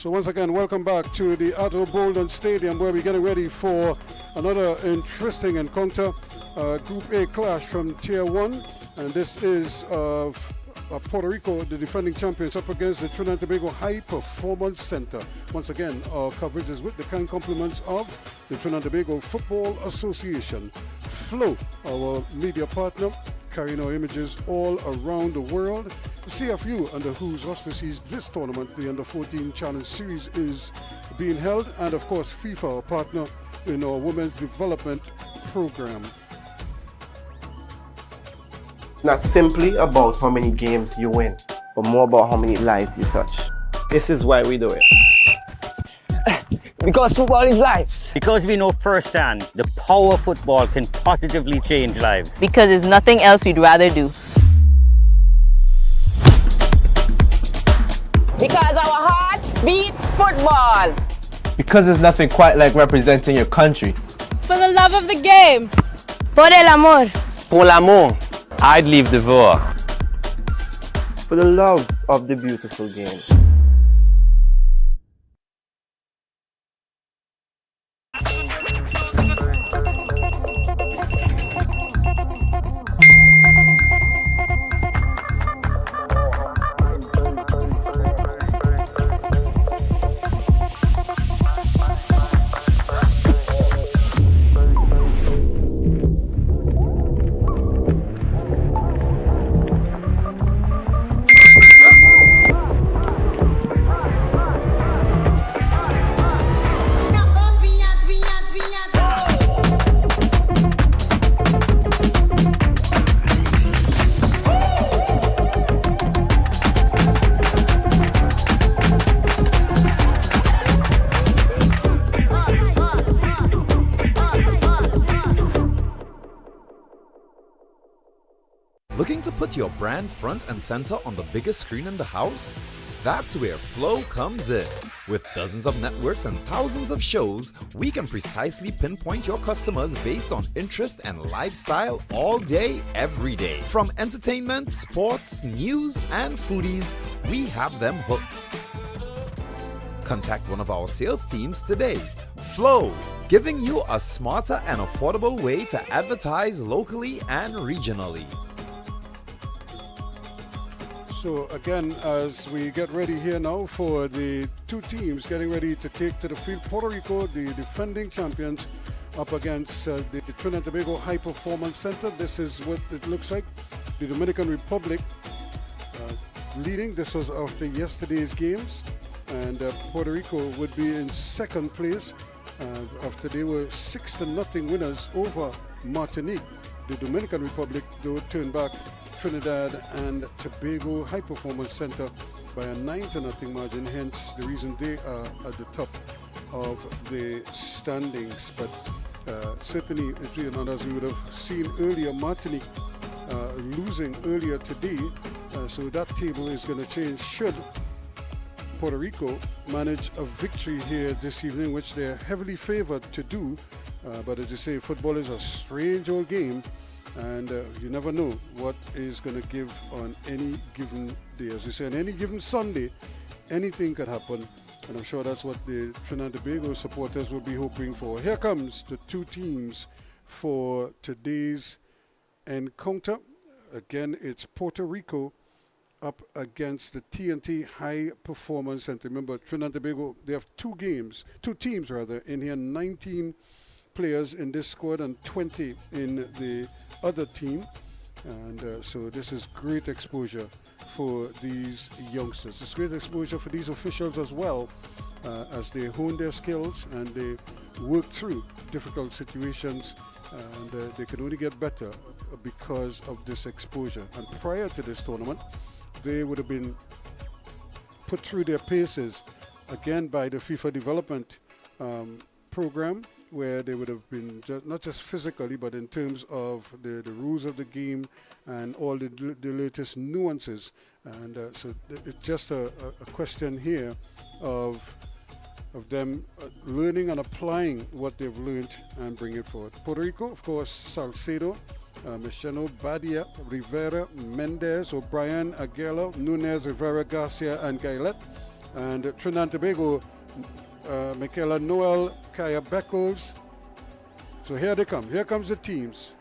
So once again, welcome back to the Atto Bolden Stadium, where we're getting ready for another interesting encounter. Group A clash from Tier 1, and this is Puerto Rico, the defending champions, up against the Trinidad Tobago High Performance Center. Once again, our coverage is with the kind compliments of the Trinidad Tobago Football Association. Flow, our media partner, carrying our images all around the world. CFU, under whose auspices this tournament, the Under-14 Challenge Series, is being held, and of course FIFA, our partner in our Women's Development Program. Not simply about how many games you win, but more about how many lives you touch. This is why we do it. Because football is life. Because we know firsthand the power of football can positively change lives. Because there's nothing else we'd rather do. Because our hearts beat football. Because there's nothing quite like representing your country. For the love of the game. Por el amor. Pour l'amour. I'd leave the war. For the love of the beautiful game. Looking to put your brand front and center on the biggest screen in the house? That's where Flow comes in. With dozens of networks and thousands of shows, we can precisely pinpoint your customers based on interest and lifestyle all day, every day. From entertainment, sports, news, and foodies, we have them hooked. Contact one of our sales teams today. Flow, giving you a smarter and affordable way to advertise locally and regionally. So again, as we get ready here now for the two teams getting ready to take to the field, Puerto Rico, the defending champions, up against the Trinidad Tobago High Performance Center. This is what it looks like. The Dominican Republic leading. This was after yesterday's games, and Puerto Rico would be in second place after they were 6-0 winners over Martinique. The Dominican Republic, though, turned back Trinidad and Tobago High Performance Center by a 9-0 margin, hence the reason they are at the top of the standings. But certainly, as we would have seen earlier, Martinique losing earlier today, so that table is going to change should Puerto Rico manage a victory here this evening, which they're heavily favored to do. But as you say, football is a strange old game, and you never know what is going to give on any given day. As we say, on any given Sunday, anything could happen, and I'm sure that's what the Trinidad and Tobago supporters will be hoping for. Here comes the two teams for today's encounter. Again, it's Puerto Rico up against the TNT High Performance Center. Remember, Trinidad and Tobago, they have two teams in here, 19 players in this squad and 20 in the other team. And so this is great exposure for these youngsters. It's great exposure for these officials as well, as they hone their skills and they work through difficult situations, and they can only get better because of this exposure. And prior to this tournament, they would have been put through their paces again by the FIFA development program, where they would have been not just physically, but in terms of the rules of the game and all the latest nuances. And so it's just a question here of them learning and applying what they've learned and bring it forward. Puerto Rico, of course, Salcedo, Micheno, Badia, Rivera, Mendez, O'Brien, Aguero, Nunez, Rivera, Garcia, and Gailet. And Trinidad and Tobago, Michaela Noel, Kaya Beckles. So here they come. Here comes the teams.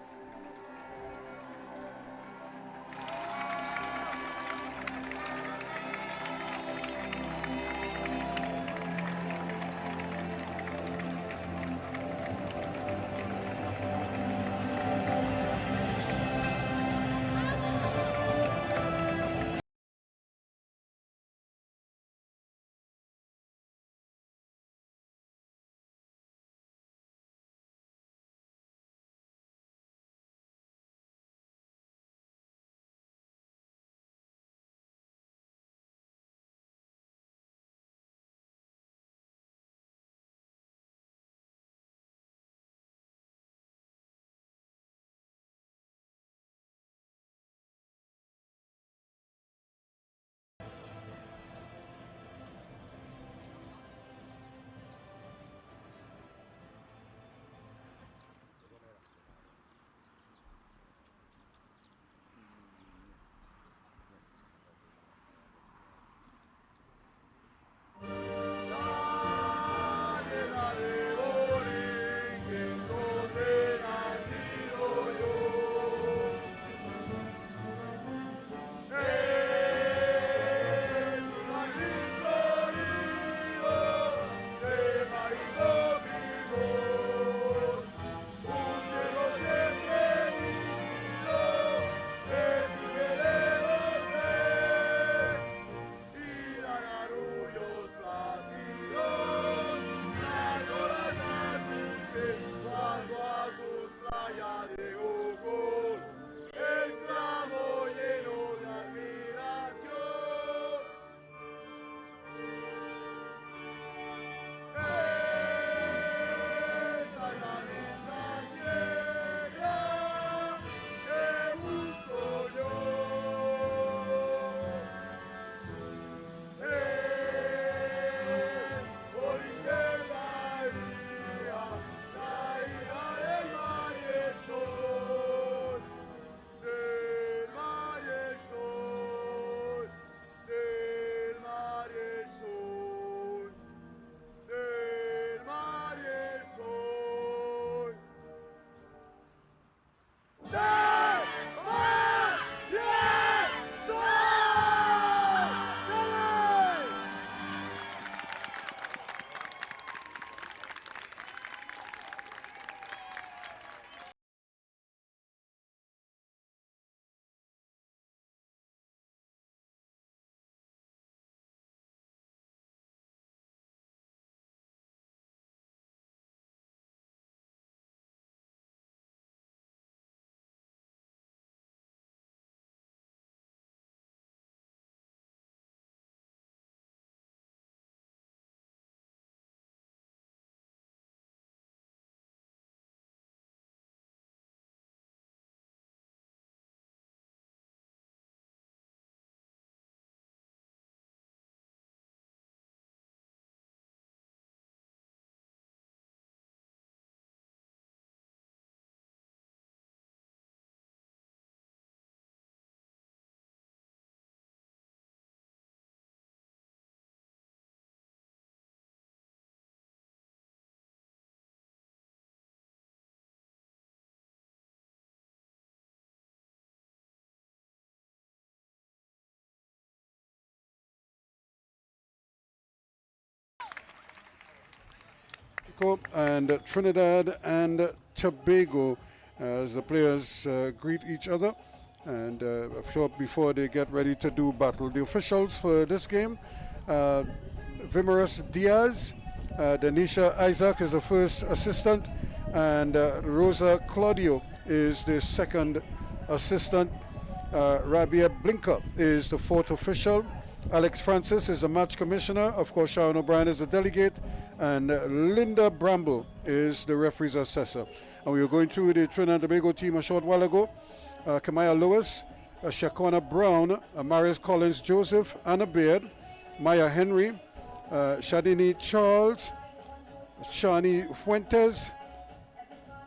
And Trinidad and Tobago as the players greet each other. And before they get ready to do battle, the officials for this game, Vimeras Diaz, Denisha Isaac is the first assistant, and Rosa Claudio is the second assistant. Rabia Blinker is the fourth official. Alex Francis is the match commissioner. Of course, Sharon O'Brien is the delegate. And Linda Bramble is the referee's assessor. And we were going through the Trinidad and Tobago team a short while ago. Kamaya Lewis, Shakona Brown, Marius Collins Joseph, Anna Baird, Maya Henry, Shadini Charles, Shani Fuentes,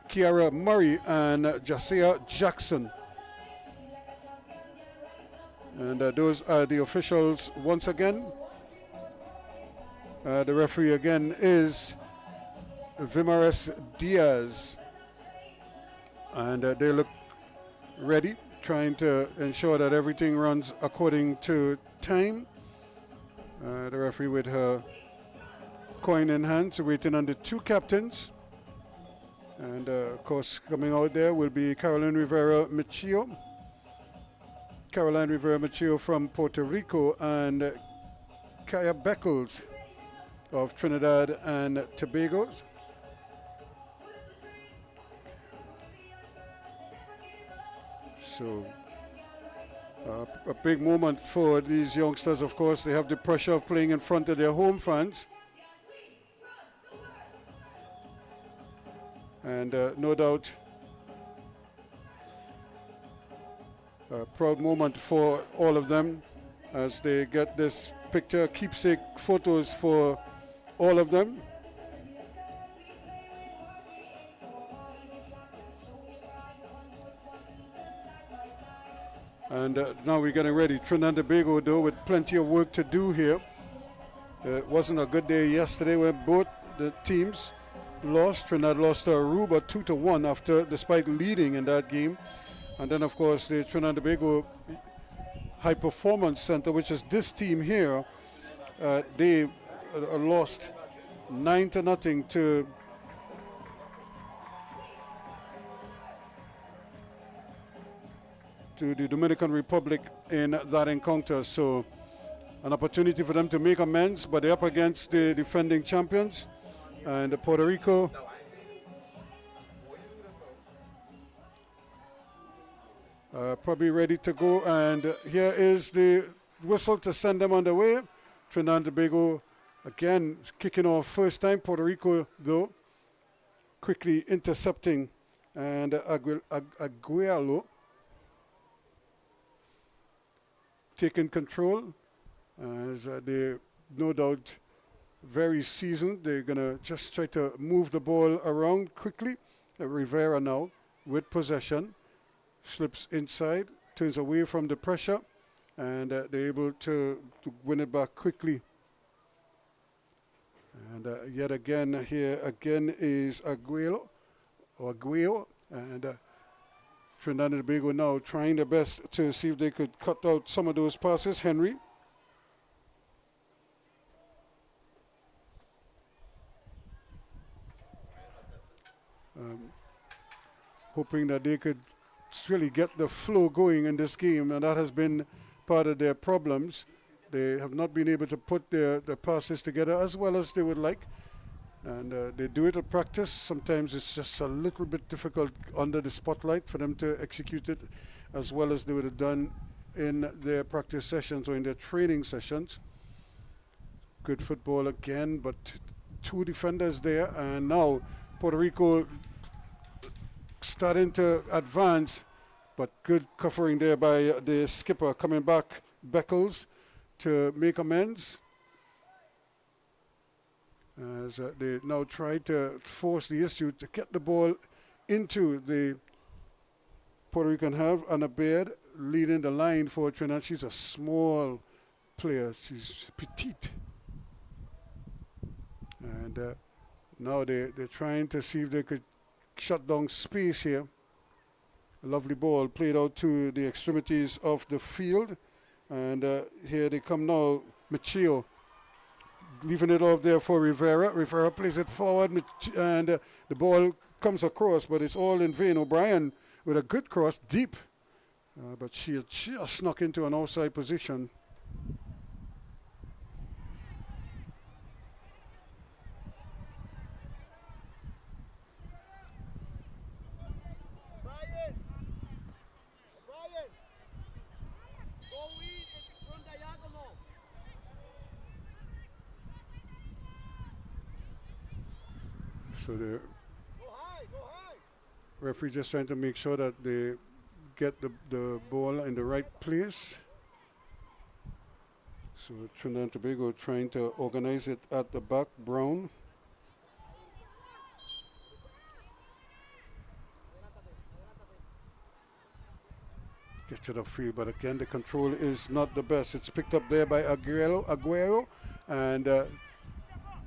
Kiara Murray, and Jasia Jackson. And those are the officials once again. The referee again is Vimares Diaz. And they look ready, trying to ensure that everything runs according to time. The referee with her coin in hand, so waiting on the two captains. And of course, coming out there will be Caroline Rivera Machio. Caroline Rivera Machio from Puerto Rico, and Kaya Beckles of Trinidad and Tobago. So a big moment for these youngsters, of course. They have the pressure of playing in front of their home fans. And no doubt, a proud moment for all of them as they get this picture, keepsake photos for all of them. And now we're getting ready. Trinidad and Tobago, though, with plenty of work to do here. It wasn't a good day yesterday when both the teams lost. Trinidad lost to Aruba 2-1 despite leading in that game. And then, of course, the Trinidad and Tobago High Performance Center, which is this team here, they lost 9-0 to the Dominican Republic in that encounter. So an opportunity for them to make amends, but they're up against the defending champions. And Puerto Rico probably ready to go. And here is the whistle to send them on the way. Trinidad and Tobago again kicking off first time. Puerto Rico, though, quickly intercepting. And Aguero taking control, as they no doubt very seasoned. They're going to just try to move the ball around quickly. Rivera now with possession, slips inside, turns away from the pressure, and they're able to win it back quickly. And yet again, here again is Aguero, and Trinidad and Tobago now trying their best to see if they could cut out some of those passes. Henry. Hoping that they could really get the flow going in this game, and that has been part of their problems. They have not been able to put their passes together as well as they would like. And they do it at practice. Sometimes it's just a little bit difficult under the spotlight for them to execute it as well as they would have done in their practice sessions or in their training sessions. Good football again, but two defenders there. And now Puerto Rico starting to advance, but good covering there by the skipper coming back, Beckles, to make amends. As they now try to force the issue to get the ball into the Puerto Rican half. Anna Baird leading the line for Trinidad. She's a small player. She's petite. And now they're trying to see if they could shut down space here. A lovely ball played out to the extremities of the field. And here they come now. Machio leaving it off there for Rivera. Rivera plays it forward, and the ball comes across, but it's all in vain. O'Brien with a good cross, deep, but she just snuck into an outside position. So the referee just trying to make sure that they get the ball in the right place. So Trinidad and Tobago trying to organize it at the back. Brown. Get to the field, but again the control is not the best. It's picked up there by Aguero, and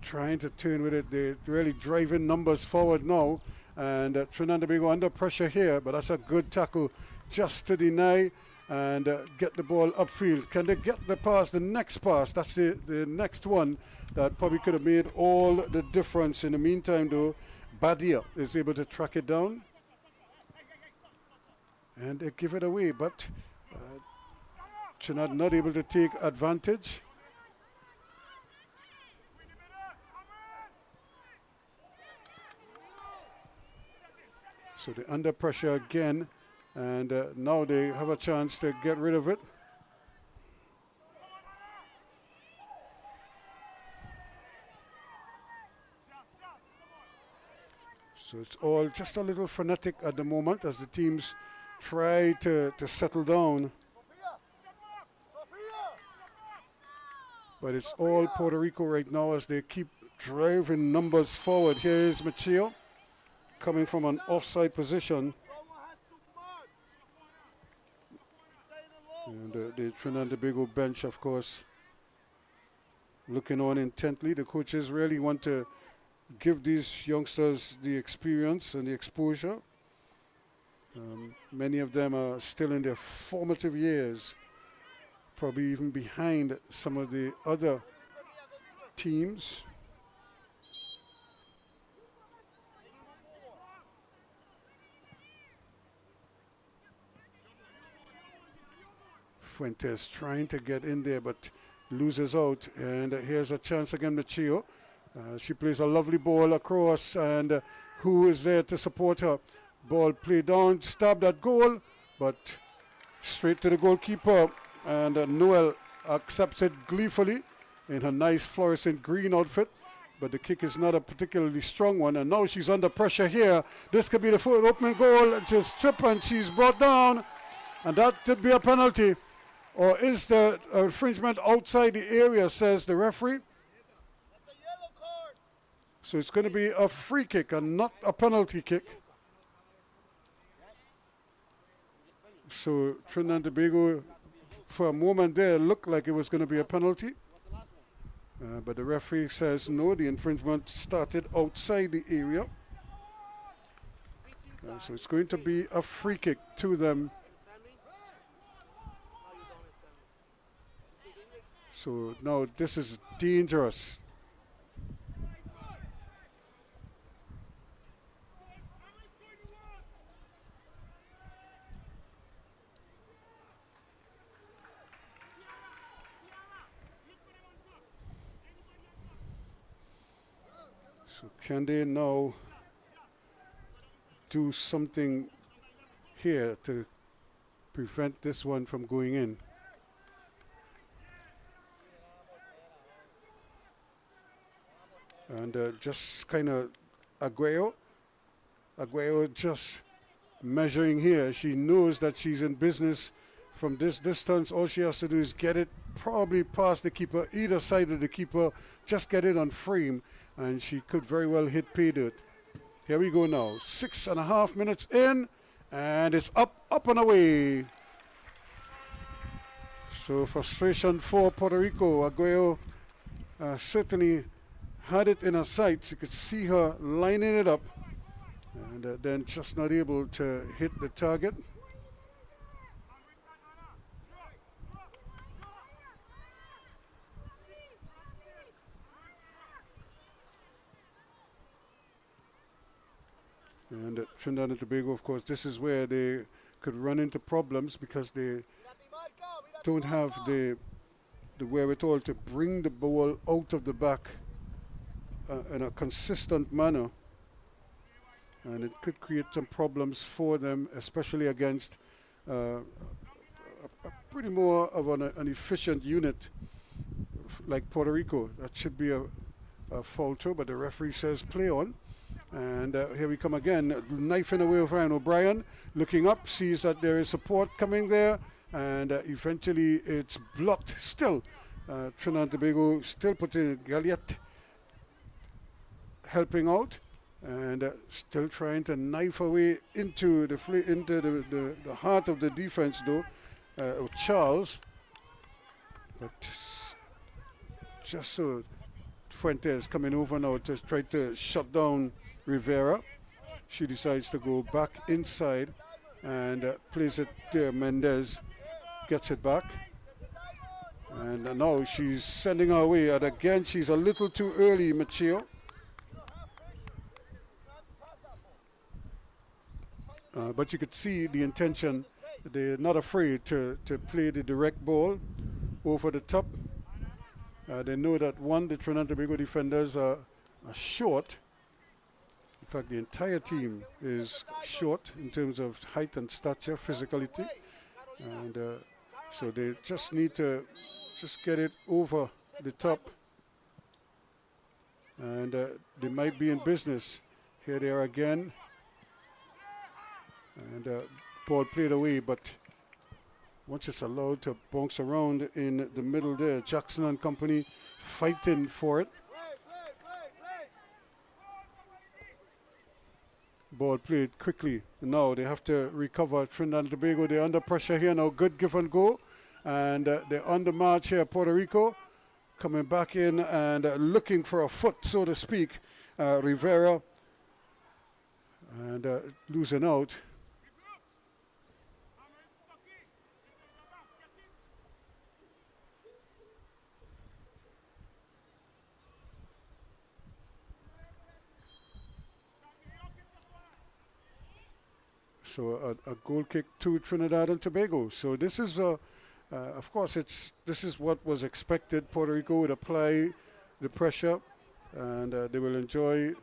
trying to turn with it. They're really driving numbers forward now. And Trinidad and Tobago under pressure here, but that's a good tackle just to deny and get the ball upfield. Can they get the pass, the next pass? That's the next one that probably could have made all the difference. In the meantime, though, Badia is able to track it down. And they give it away, but Trinidad not able to take advantage. So they're under pressure again, and now they have a chance to get rid of it. So it's all just a little frenetic at the moment as the teams try to settle down. But it's all Puerto Rico right now as they keep driving numbers forward. Here is Machio coming from an offside position. And the Trinidad and Tobago bench, of course, looking on intently. The coaches really want to give these youngsters the experience and the exposure. Many of them are still in their formative years, probably even behind some of the other teams. Fuentes trying to get in there but loses out, and here's a chance again. Machio, she plays a lovely ball across, and who is there to support her? Ball played down, stabbed at goal, but straight to the goalkeeper, and Noel accepts it gleefully in her nice fluorescent green outfit, but the kick is not a particularly strong one, and now she's under pressure here. This could be the opening goal. It's a strip, and she's brought down, and that could be a penalty. Or is the infringement outside the area, says the referee. So it's going to be a free kick and not a penalty kick. So Trinidad and Tobago, for a moment there, looked like it was going to be a penalty. But the referee says no, the infringement started outside the area. So it's going to be a free kick to them. So now this is dangerous. So can they now do something here to prevent this one from going in? And just kind of Aguero just measuring here. She knows that she's in business from this distance. All she has to do is get it probably past the keeper, either side of the keeper, just get it on frame, and she could very well hit pay dirt. Here we go now, 6.5 minutes in, and it's up and away. So frustration for Puerto Rico. Aguero certainly had it in her sights. You could see her lining it up, and then just not able to hit the target. And Trinidad and Tobago, of course, this is where they could run into problems because they don't have the wherewithal to bring the ball out of the back in a consistent manner, and it could create some problems for them, especially against a pretty more of an efficient unit like Puerto Rico. That should be a foul throw, but the referee says play on. And here we come again, knifing away with Ryan O'Brien, looking up, sees that there is support coming there, and eventually it's blocked. Still, Trinidad and Tobago still putting it. Galliet helping out, and still trying to knife away into the heart of the defense, though, of Charles. But just so Fuentes coming over now to try to shut down Rivera. She decides to go back inside and plays it there. Mendez gets it back. And now she's sending her away. And again, she's a little too early, Machio. But you could see the intention. They're not afraid to play the direct ball over the top. They know that, one, the Trinidad Tobago defenders are short. In fact, the entire team is short in terms of height and stature, physicality. And so they just need to just get it over the top. And they might be in business. Here they are again. And ball played away, but once it's allowed to bounce around in the middle there, Jackson and company fighting for it. Ball played quickly. Now they have to recover. Trinidad and Tobago, they're under pressure here now. Good give and go. And they're on the march here. Puerto Rico coming back in and looking for a foot, so to speak. Rivera and losing out. So a goal kick to Trinidad and Tobago. So this is, of course, this is what was expected. Puerto Rico would apply the pressure, and they will enjoy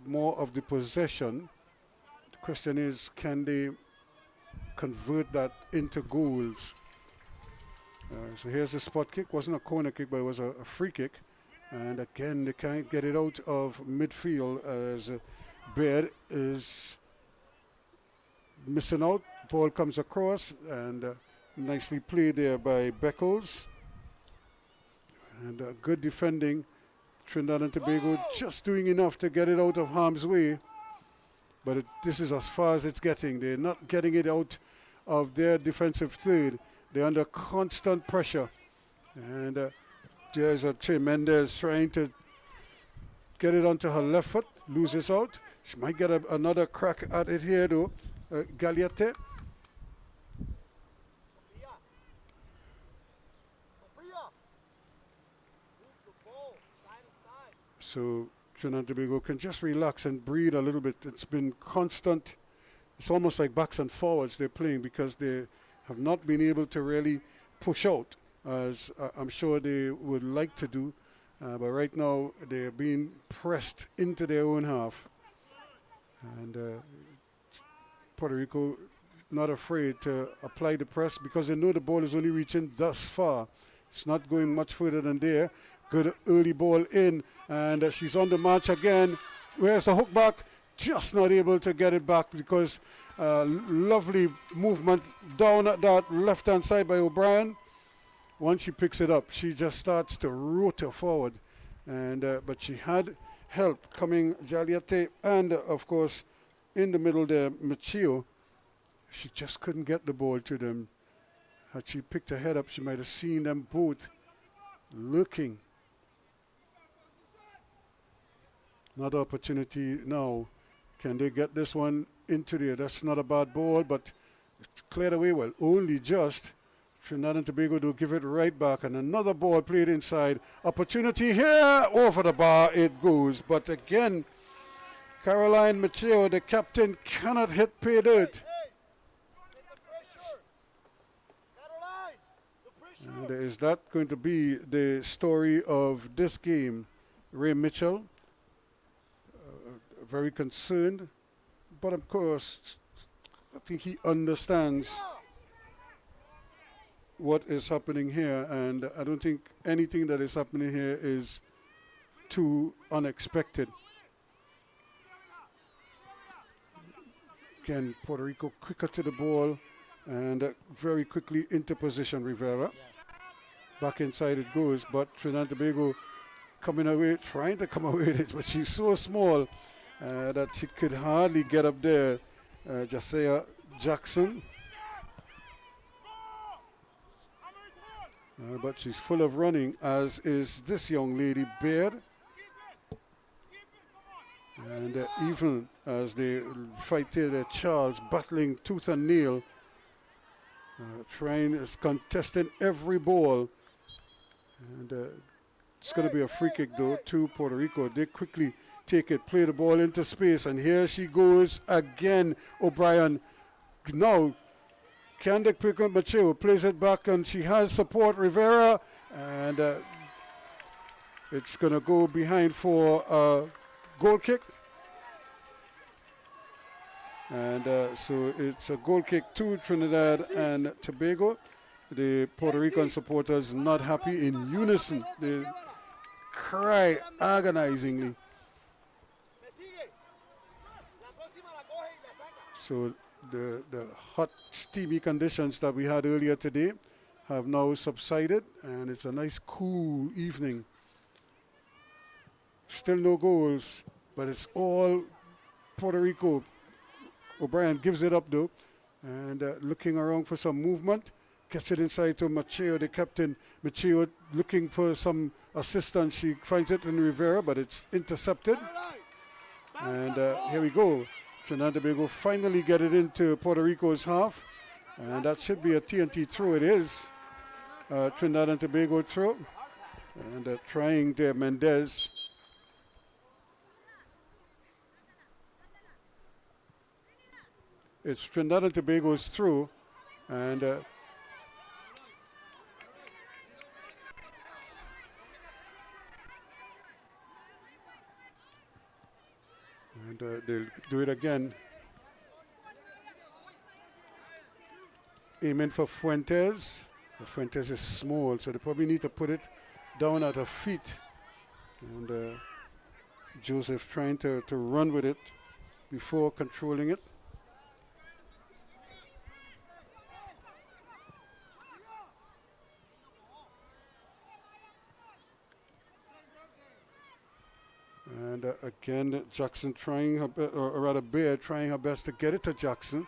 more of the possession. The question is, can they convert that into goals? So here's the spot kick. Wasn't a corner kick, but it was a free kick. And again, they can't get it out of midfield as Baird is missing out. Ball comes across and nicely played there by Beckles. And good defending. Trinidad and Tobago just doing enough to get it out of harm's way. But this is as far as it's getting. They're not getting it out of their defensive third. They're under constant pressure. And there's a Mendez trying to get it onto her left foot. Loses out. She might get another crack at it here though. Galiate. So Trinidad and Tobago can just relax and breathe a little bit. It's been constant. It's almost like backs and forwards they're playing because they have not been able to really push out as I'm sure they would like to do. But right now they're being pressed into their own half. And Puerto Rico not afraid to apply the press because they know the ball is only reaching thus far. It's not going much further than there. Good early ball in, and she's on the march again. Where's the hook back? Just not able to get it back because lovely movement down at that left-hand side by O'Brien. Once she picks it up, she just starts to rotor forward. And but she had help coming, Jaliate, and of course, in the middle there, Machio. She just couldn't get the ball to them. Had she picked her head up, she might have seen them both looking. Another opportunity now. Can they get this one into there? That's not a bad ball, but it's cleared away well. Only just. Trinidad and Tobago do give it right back. And another ball played inside. Opportunity here. Over the bar it goes. But again, Caroline Machio, the captain, cannot hit pay dirt. And is that going to be the story of this game? Ray Mitchell, very concerned, but of course, I think he understands what is happening here, and I don't think anything that is happening here is too unexpected. Again, Puerto Rico quicker to the ball and very quickly into position. Rivera. Back inside it goes, but Trinidad and Tobago coming away, trying to come away with it, but she's so small that she could hardly get up there. Jasiah Jackson. But she's full of running, as is this young lady, Baird. And even as they fight here, Charles battling tooth and nail, contesting every ball. And it's going to be a free kick, though, to Puerto Rico. They quickly take it, play the ball into space, and here she goes again. O'Brien now can they pick up Macheo, plays it back, and she has support, Rivera, and it's going to go behind for a goal kick. And so it's a goal kick to Trinidad and Tobago. The Puerto Rican supporters not happy. In unison, they cry agonizingly. So the hot, steamy conditions that we had earlier today have now subsided, and it's a nice, cool evening. Still no goals, but it's all Puerto Rico. O'Brien gives it up, though, and looking around for some movement. Gets it inside to Macheo, the captain. Macheo looking for some assistance. She finds it in Rivera, but it's intercepted. And here we go. Trinidad and Tobago finally get it into Puerto Rico's half. And that should be a TNT throw. It is. Trinidad and Tobago throw. And trying there, Mendez. It's Trinidad and Tobago's throw. And they'll do it again. Aiming for Fuentes. But Fuentes is small, so they probably need to put it down at her feet. And Joseph trying to run with it before controlling it. And again, Jackson trying her or rather Baird trying her best to get it to Jackson,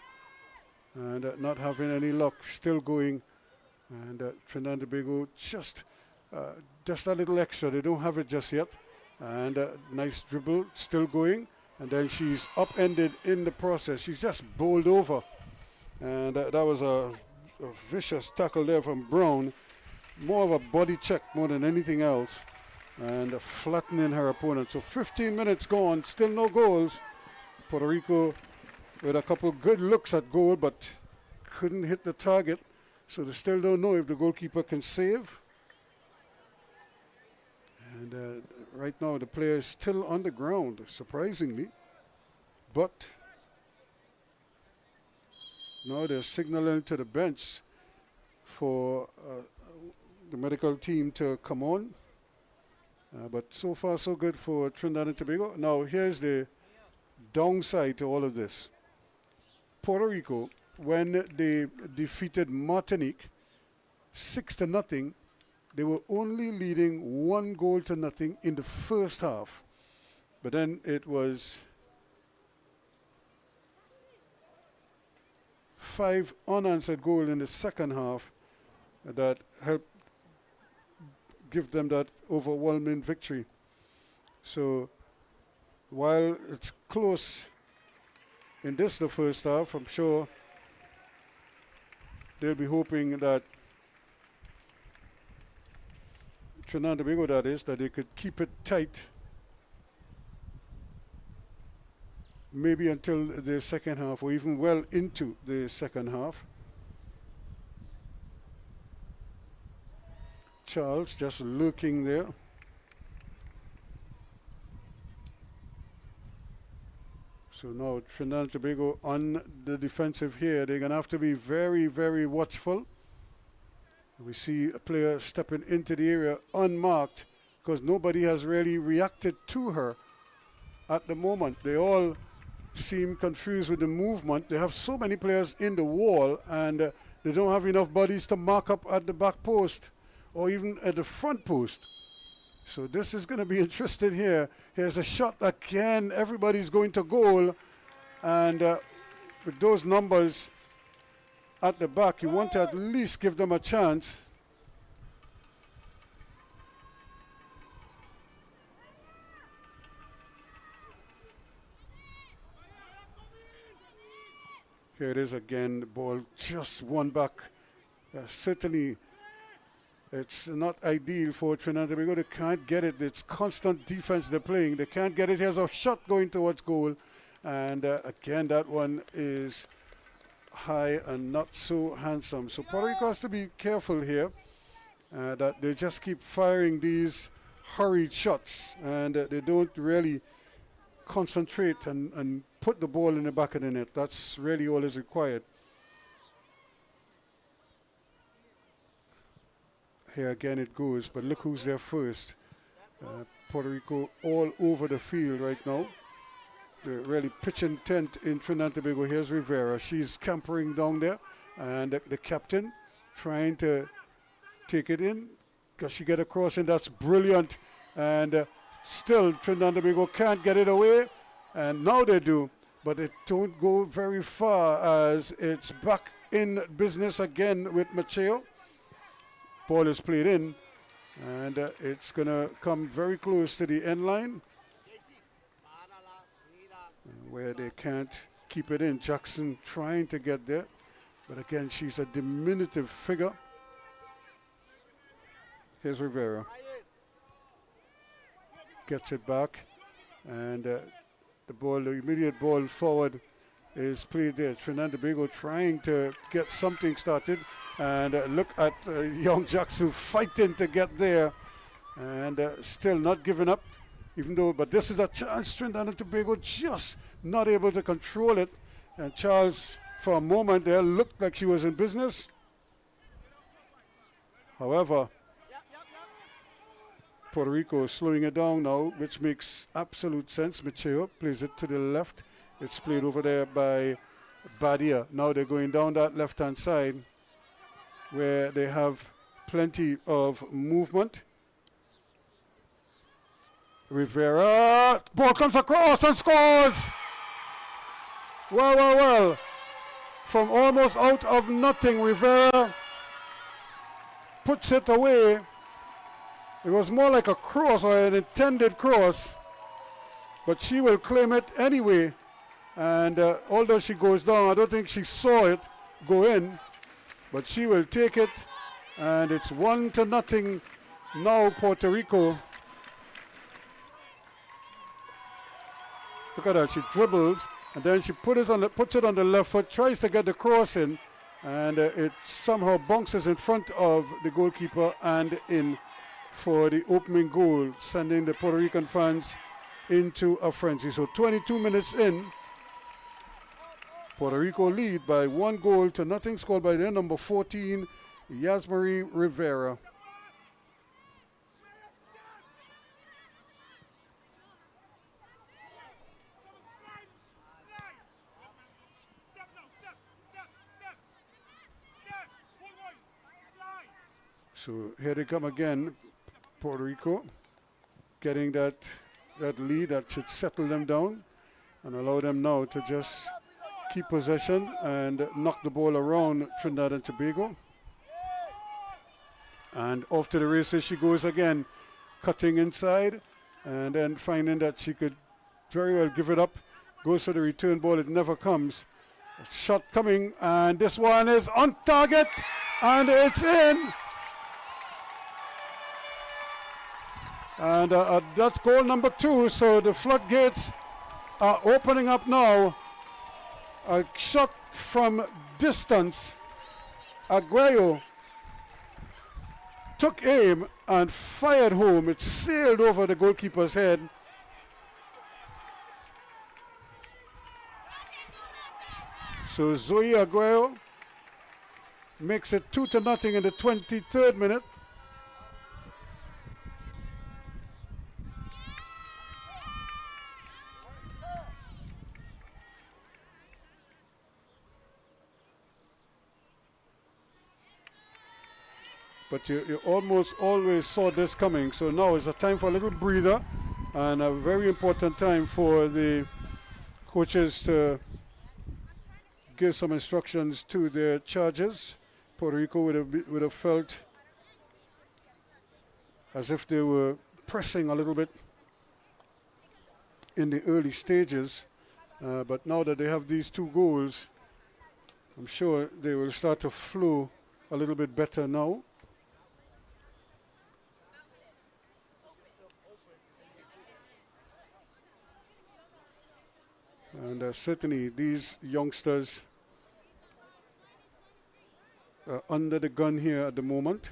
and not having any luck. Still going, and Trinidad and Tobago just a little extra. They don't have it just yet, and nice dribble, still going, and then she's upended in the process. She's just bowled over, and that was a vicious tackle there from Brown. More of a body check more than anything else. And flattening her opponent. So 15 minutes gone, still no goals. Puerto Rico with a couple good looks at goal, but couldn't hit the target. So they still don't know if the goalkeeper can save. And right now the player is still on the ground, surprisingly. But now they're signaling to the bench for the medical team to come on. But so far, so good for Trinidad and Tobago. Now, here's the downside to all of this. Puerto Rico, when they defeated Martinique 6-0, they were only leading 1-0 in the first half. But then it was 5 unanswered goals in the second half that helped give them that overwhelming victory. So while it's close in the first half, I'm sure they'll be hoping that Trinidad and Tobago, that is, that they could keep it tight maybe until the second half, or even well into the second half. Charles just lurking there. So now Trinidad and Tobago on the defensive here. They're going to have to be very, very watchful. We see a player stepping into the area unmarked because nobody has really reacted to her at the moment. They all seem confused with the movement. They have so many players in the wall, and they don't have enough bodies to mark up at the back post or even at the front post. So this is going to be interesting here. Here's a shot again. Everybody's going to goal. And with those numbers at the back, you want to at least give them a chance. Here it is again. The ball just one back. Certainly, it's not ideal for Trinidad and Tobago. They can't get it. It's constant defense they're playing. They can't get it. Here's a shot going towards goal. And again, that one is high and not so handsome. So Puerto Rico has to be careful here that they just keep firing these hurried shots and they don't really concentrate and put the ball in the back of the net. That's really all is required. Here again it goes, but look who's there first. Puerto Rico all over the field right now. They're really pitching tent in Trinidad and Tobago. Here's Rivera. She's campering down there. And the captain trying to take it in. Because she get across and that's brilliant. And still Trinidad and Tobago can't get it away. And now they do. But it don't go very far as it's back in business again with Macheo. Ball is played in. And it's going to come very close to the end line. Where they can't keep it in. Jackson trying to get there. But again, she's a diminutive figure. Here's Rivera. Gets it back. And the immediate ball forward is played there. Trinidad and Tobago trying to get something started. And look at young Jackson fighting to get there. And still not giving up. Even though, but this is a chance. Trinidad and Tobago just not able to control it. And Charles, for a moment there, looked like she was in business. However, Puerto Rico is slowing it down now, which makes absolute sense. Macheo plays it to the left. It's played over there by Badia. Now they're going down that left-hand side where they have plenty of movement. Rivera, ball comes across and scores! Well. From almost out of nothing, Rivera puts it away. It was more like a cross or an intended cross, but she will claim it anyway. And although she goes down, I don't think she saw it go in, but she will take it. And it's 1-0 now, Puerto Rico. Look at that, she dribbles, and then she puts it on the left foot, tries to get the cross in, and it somehow bounces in front of the goalkeeper and in for the opening goal, sending the Puerto Rican fans into a frenzy. So 22 minutes in, Puerto Rico lead by 1-0, scored by their number 14, Yasmari Rivera. So here they come again, Puerto Rico, getting that lead that should settle them down and allow them now to just keep possession and knock the ball around Trinidad and Tobago. And off to the races she goes again, cutting inside and then finding that she could very well give it up. Goes for the return ball, it never comes. A shot coming, and this one is on target, and it's in. And that's goal number 2. So the floodgates are opening up now. A shot from distance. Aguero took aim and fired home. It sailed over the goalkeeper's head. So Zoe Aguero makes it 2-0 in the 23rd minute. But you almost always saw this coming. So now is a time for a little breather and a very important time for the coaches to give some instructions to their charges. Puerto Rico would have felt as if they were pressing a little bit in the early stages. But now that they have these 2 goals, I'm sure they will start to flow a little bit better now. And certainly these youngsters are under the gun here at the moment.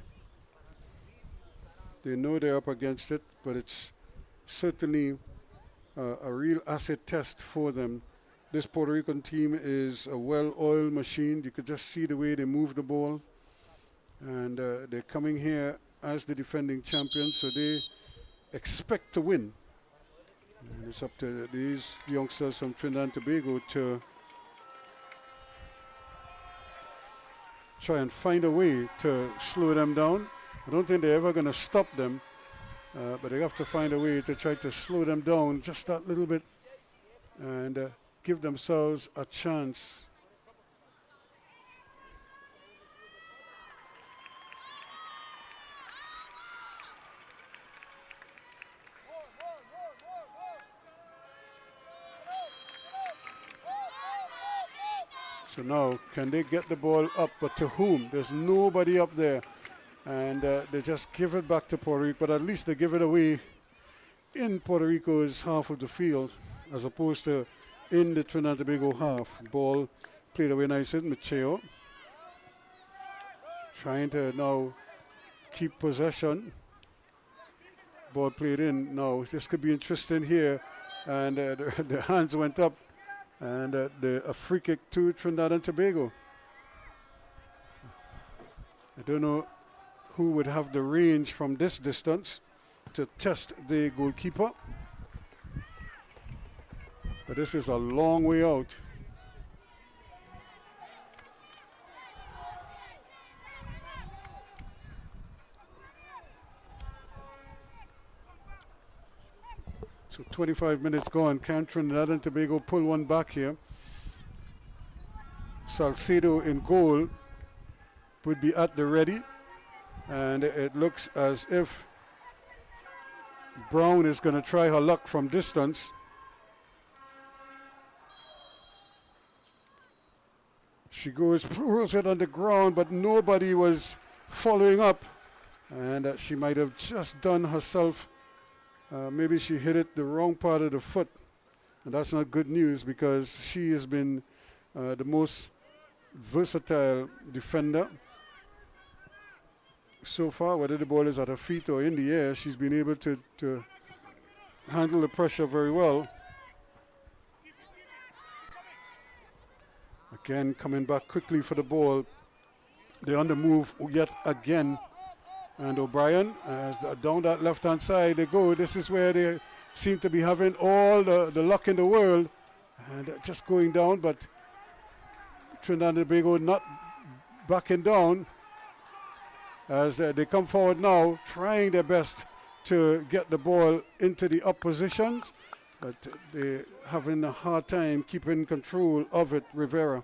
They know they're up against it, but it's certainly a real asset test for them. This Puerto Rican team is a well-oiled machine. You could just see the way they move the ball. And they're coming here as the defending champions, so they expect to win. And it's up to these youngsters from Trinidad and Tobago to try and find a way to slow them down. I don't think they're ever going to stop them, but they have to find a way to try to slow them down just that little bit and give themselves a chance. So now, can they get the ball up? But to whom? There's nobody up there. And they just give it back to Puerto Rico. But at least they give it away in Puerto Rico's half of the field, as opposed to in the Trinidad and Tobago half. Ball played away nicely. Macheo trying to now keep possession. Ball played in. Now, this could be interesting here. And the hands went up. And a free kick to Trinidad and Tobago. I don't know who would have the range from this distance to test the goalkeeper. But this is a long way out. So 25 minutes gone. Can Trinidad and Tobago pull one back here? Salcedo in goal would be at the ready. And it looks as if Brown is going to try her luck from distance. She throws it on the ground, but nobody was following up. And she might have just done herself. Maybe she hit it the wrong part of the foot. And that's not good news because she has been the most versatile defender so far. Whether the ball is at her feet or in the air, she's been able to handle the pressure very well. Again, coming back quickly for the ball. They're on the move yet again. And O'Brien, down that left-hand side they go. This is where they seem to be having all the luck in the world. And just going down, but Trinidad and Tobago not backing down. As they come forward now, trying their best to get the ball into the up positions. But they're having a hard time keeping control of it. Rivera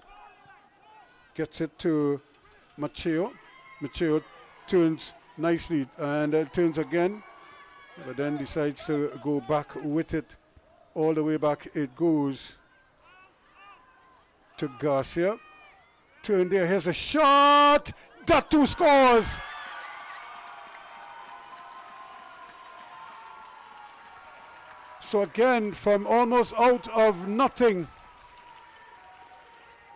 gets it to Macheo. Macheo turns nicely and turns again, but then decides to go back with it. All the way back it goes to Garcia. Turn there, here's a shot! That too scores! So again, from almost out of nothing,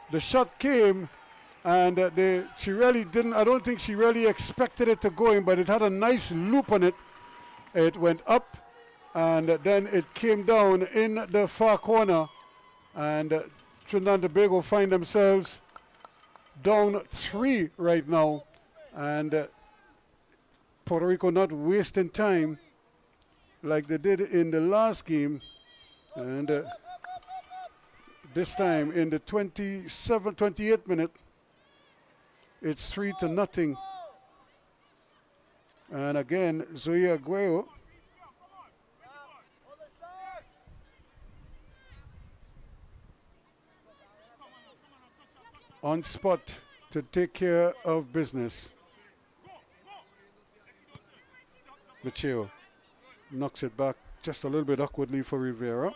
the shot came. And she really didn't, I don't think she really expected it to go in, but it had a nice loop on it. It went up, and then it came down in the far corner. And Trinidad and Tobago find themselves down 3 right now. And Puerto Rico not wasting time like they did in the last game. And this time in the 28th minute, it's 3-0. And again, Zoe Aguero on spot to take care of business. Macheo knocks it back just a little bit awkwardly for Rivera.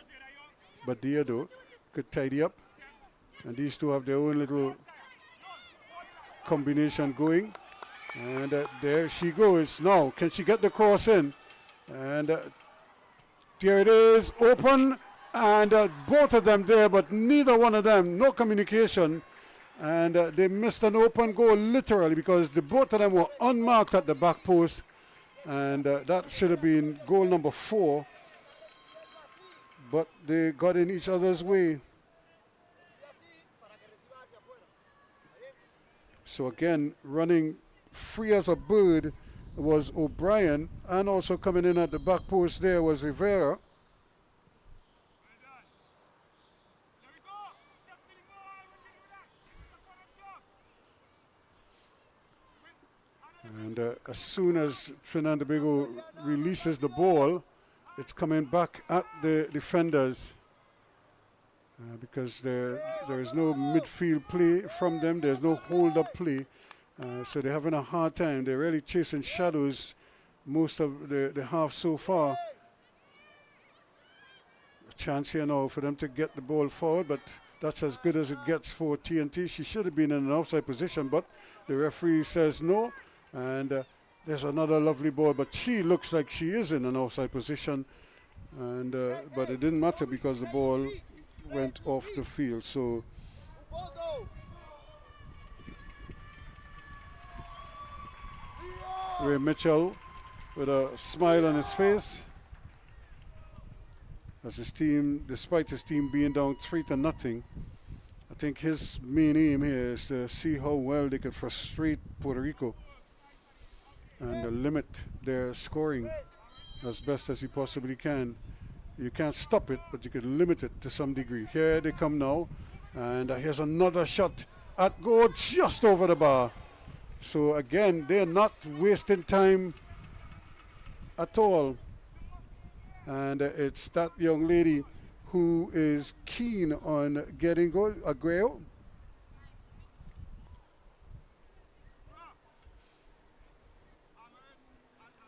But Diado could tidy up. And these two have their own little combination going. And there she goes. Now, can she get the cross in? And there it is, open. And both of them there, but neither one of them, no communication. And they missed an open goal literally because the both of them were unmarked at the back post. And that should have been goal number 4. But they got in each other's way. So again, running free as a bird was O'Brien, and also coming in at the back post there was Rivera. And as soon as Trinidad Tobago releases the ball, it's coming back at the defenders because there is no midfield play from them. There's no hold-up play. So they're having a hard time. They're really chasing shadows most of the half so far. A chance here now for them to get the ball forward, but that's as good as it gets for TNT. She should have been in an offside position, but the referee says no. And there's another lovely ball, but she looks like she is in an offside position. And but it didn't matter because the ball went off the field. So Ray Mitchell with a smile on his face as his team, despite his team being down 3-0, I think his main aim here is to see how well they can frustrate Puerto Rico and limit their scoring as best as he possibly can. You can't stop it, but you can limit it to some degree. Here they come now, and here's another shot at goal just over the bar. So again, they're not wasting time at all. And it's that young lady who is keen on getting goal, Aguero.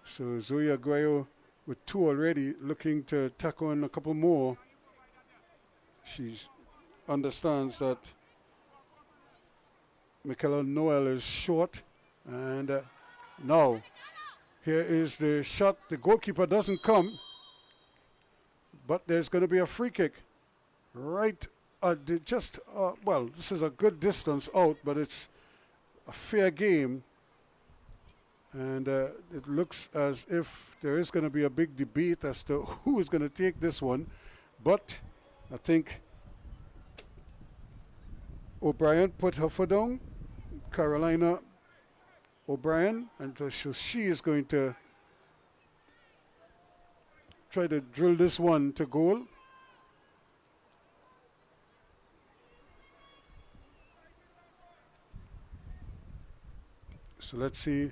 So Zoe Aguero with 2 already, looking to tack on a couple more. She understands that Michaela Noel is short. And now, here is the shot. The goalkeeper doesn't come, but there's going to be a free kick. Right at the well, this is a good distance out, but it's a fair game. And it looks as if there is going to be a big debate as to who is going to take this one. But I think O'Brien put her foot down. Carolina O'Brien. And so she is going to try to drill this one to goal. So let's see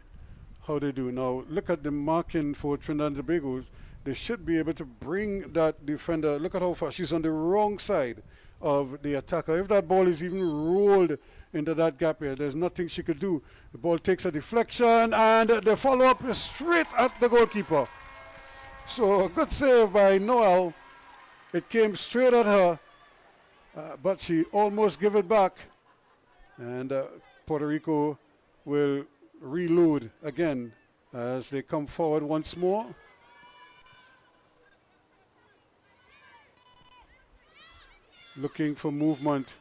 how they do. Now, look at the marking for Trinidad and Tobago. They should be able to bring that defender. Look at how far she's on the wrong side of the attacker. If that ball is even rolled into that gap here, there's nothing she could do. The ball takes a deflection, and the follow-up is straight at the goalkeeper. So a good save by Noel. It came straight at her, but she almost gave it back. And Puerto Rico will reload again as they come forward once more. Looking for movement.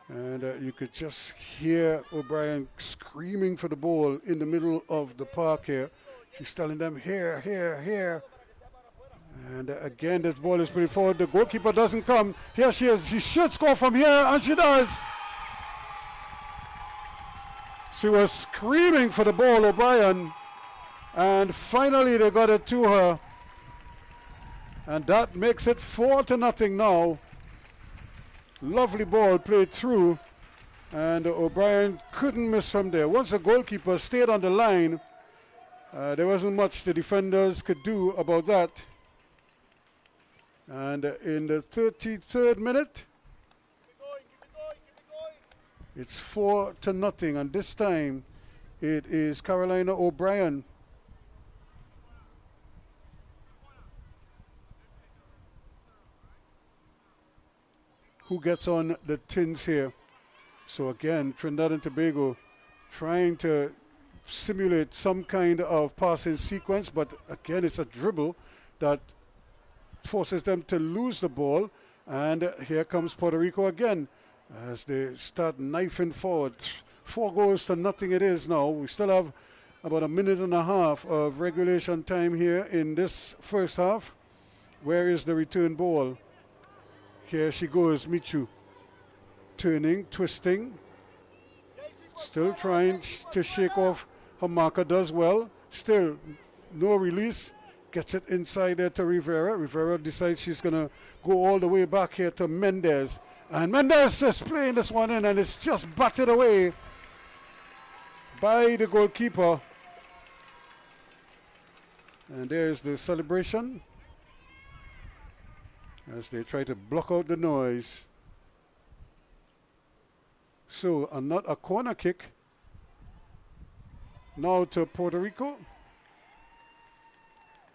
And you could just hear O'Brien screaming for the ball in the middle of the park here. She's telling them here, here, here. And again, that ball is put forward. The goalkeeper doesn't come. Here she is. She should score from here, and she does. She was screaming for the ball, O'Brien, and finally they got it to her. And that makes it 4-0 now. Lovely ball played through, and O'Brien couldn't miss from there. Once the goalkeeper stayed on the line, there wasn't much the defenders could do about that. And in the 33rd minute, it's 4-0, and this time it is Carolina O'Brien who gets on the tins here. So again, Trinidad and Tobago trying to simulate some kind of passing sequence, but again, it's a dribble that forces them to lose the ball. And here comes Puerto Rico again as they start knifing forward. 4-0 it is now. We still have about a minute and a half of regulation time here in this first half. Where is the return ball? Here she goes, Michu. Turning, twisting. Still trying to shake off her marker, does well. Still, no release. Gets it inside there to Rivera. Rivera decides she's going to go all the way back here to Mendez. And Mendez is playing this one in, and it's just batted away by the goalkeeper. And there's the celebration as they try to block out the noise. So, not a corner kick. Now to Puerto Rico.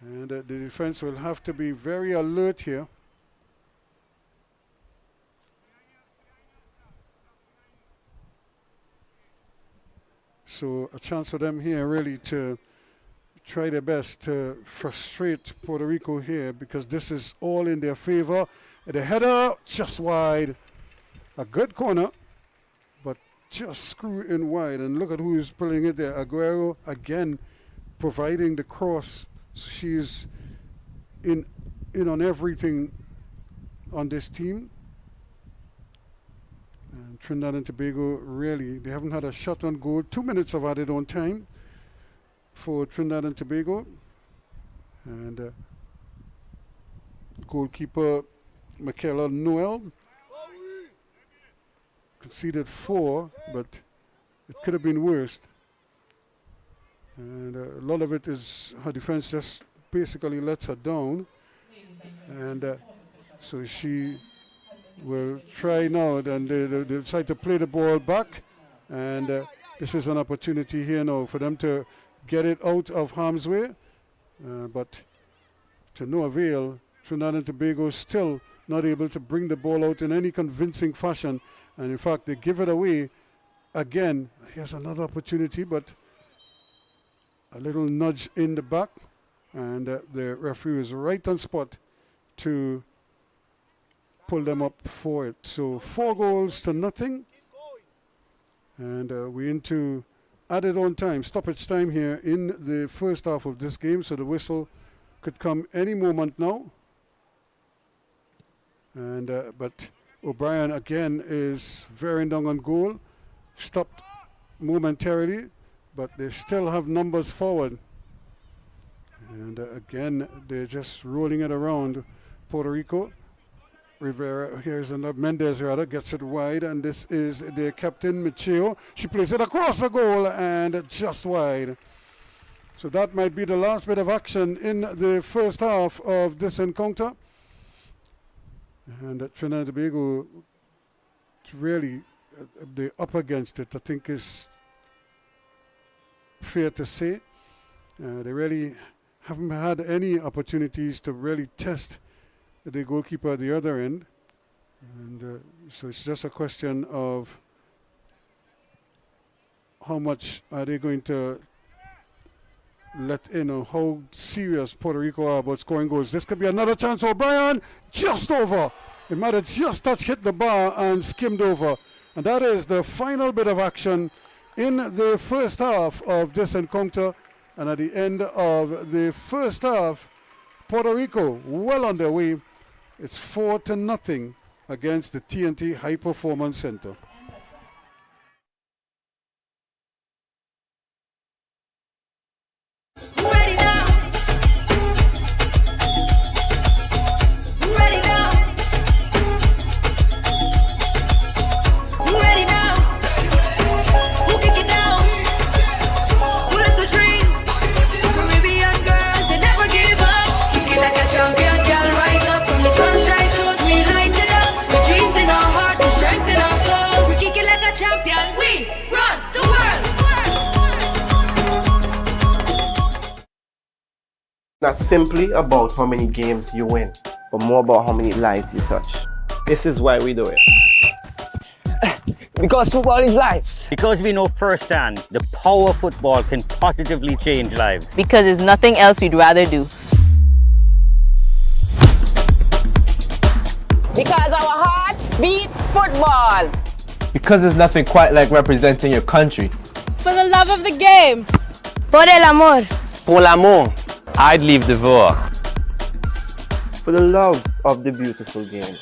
And the defense will have to be very alert here. So a chance for them here really to try their best to frustrate Puerto Rico here, because this is all in their favor. The header just wide. A good corner, but just screw in wide. And look at who is pulling it there. Aguero again providing the cross. So she's in on everything on this team. And Trinidad and Tobago, really, they haven't had a shot on goal. 2 minutes of added on time for Trinidad and Tobago. And goalkeeper Michaela Noel conceded 4, but it could have been worse. And a lot of it is her defense just basically lets her down. And so she will try now, and they decide to play the ball back. And this is an opportunity here now for them to get it out of harm's way. But to no avail, Trinidad and Tobago still not able to bring the ball out in any convincing fashion. And in fact, they give it away again. Here's another opportunity, but a little nudge in the back. And the referee is right on spot to pull them up for it. So 4-0. And we're into added on time, stoppage time here in the first half of this game. So the whistle could come any moment now. And but O'Brien again is veering down on goal. Stopped momentarily, but they still have numbers forward. And again, they're just rolling it around Puerto Rico. Rivera, here's another Mendez rather, gets it wide, and this is the captain, Michio. She plays it across the goal and just wide. So that might be the last bit of action in the first half of this encounter. And Trinidad and Tobago, really, they're up against it, I think is fair to say. They really haven't had any opportunities to really test the goalkeeper at the other end. And so it's just a question of how much are they going to let in, or how serious Puerto Rico are about scoring goals. This could be another chance for O'Brien. Just over. It might have just touched, hit the bar and skimmed over. And that is the final bit of action in the first half of this encounter. And at the end of the first half, Puerto Rico well on their way. It's 4-0 against the TNT High Performance Center. Ready now. Ready now. Ready now. Who kick it down? Who lift the dream? Caribbean girls, they never give up. Kick it like a champion, girl, rise up from the sunshine shows. We light it up with dreams in our hearts and strength in our souls. We kick it like a champion. We run the world. Not simply about how many games you win, but more about how many lives you touch. This is why we do it. Because football is life. Because we know firsthand the power football can positively change lives. Because there's nothing else we'd rather do. Because our hearts beat football. Because there's nothing quite like representing your country. For the love of the game. Por el amor. Pour l'amour. I'd leave the war. For the love of the beautiful game.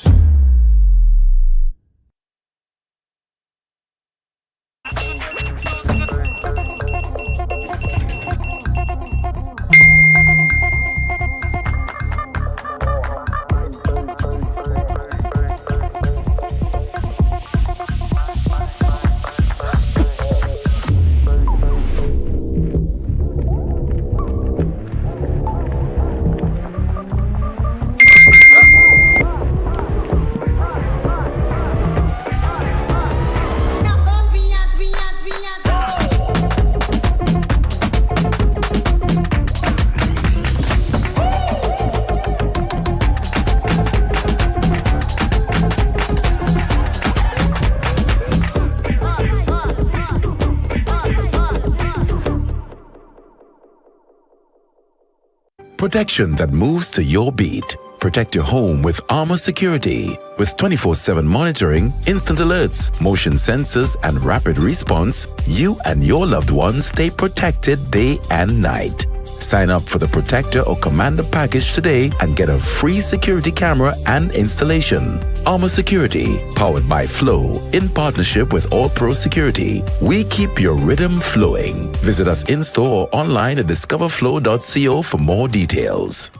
Protection that moves to your beat. Protect your home with Armor Security. With 24/7 monitoring, instant alerts, motion sensors, and rapid response, you and your loved ones stay protected day and night. Sign up for the Protector or Commander package today and get a free security camera and installation. Armor Security, powered by Flow, in partnership with All Pro Security. We keep your rhythm flowing. Visit us in-store or online at discoverflow.co for more details.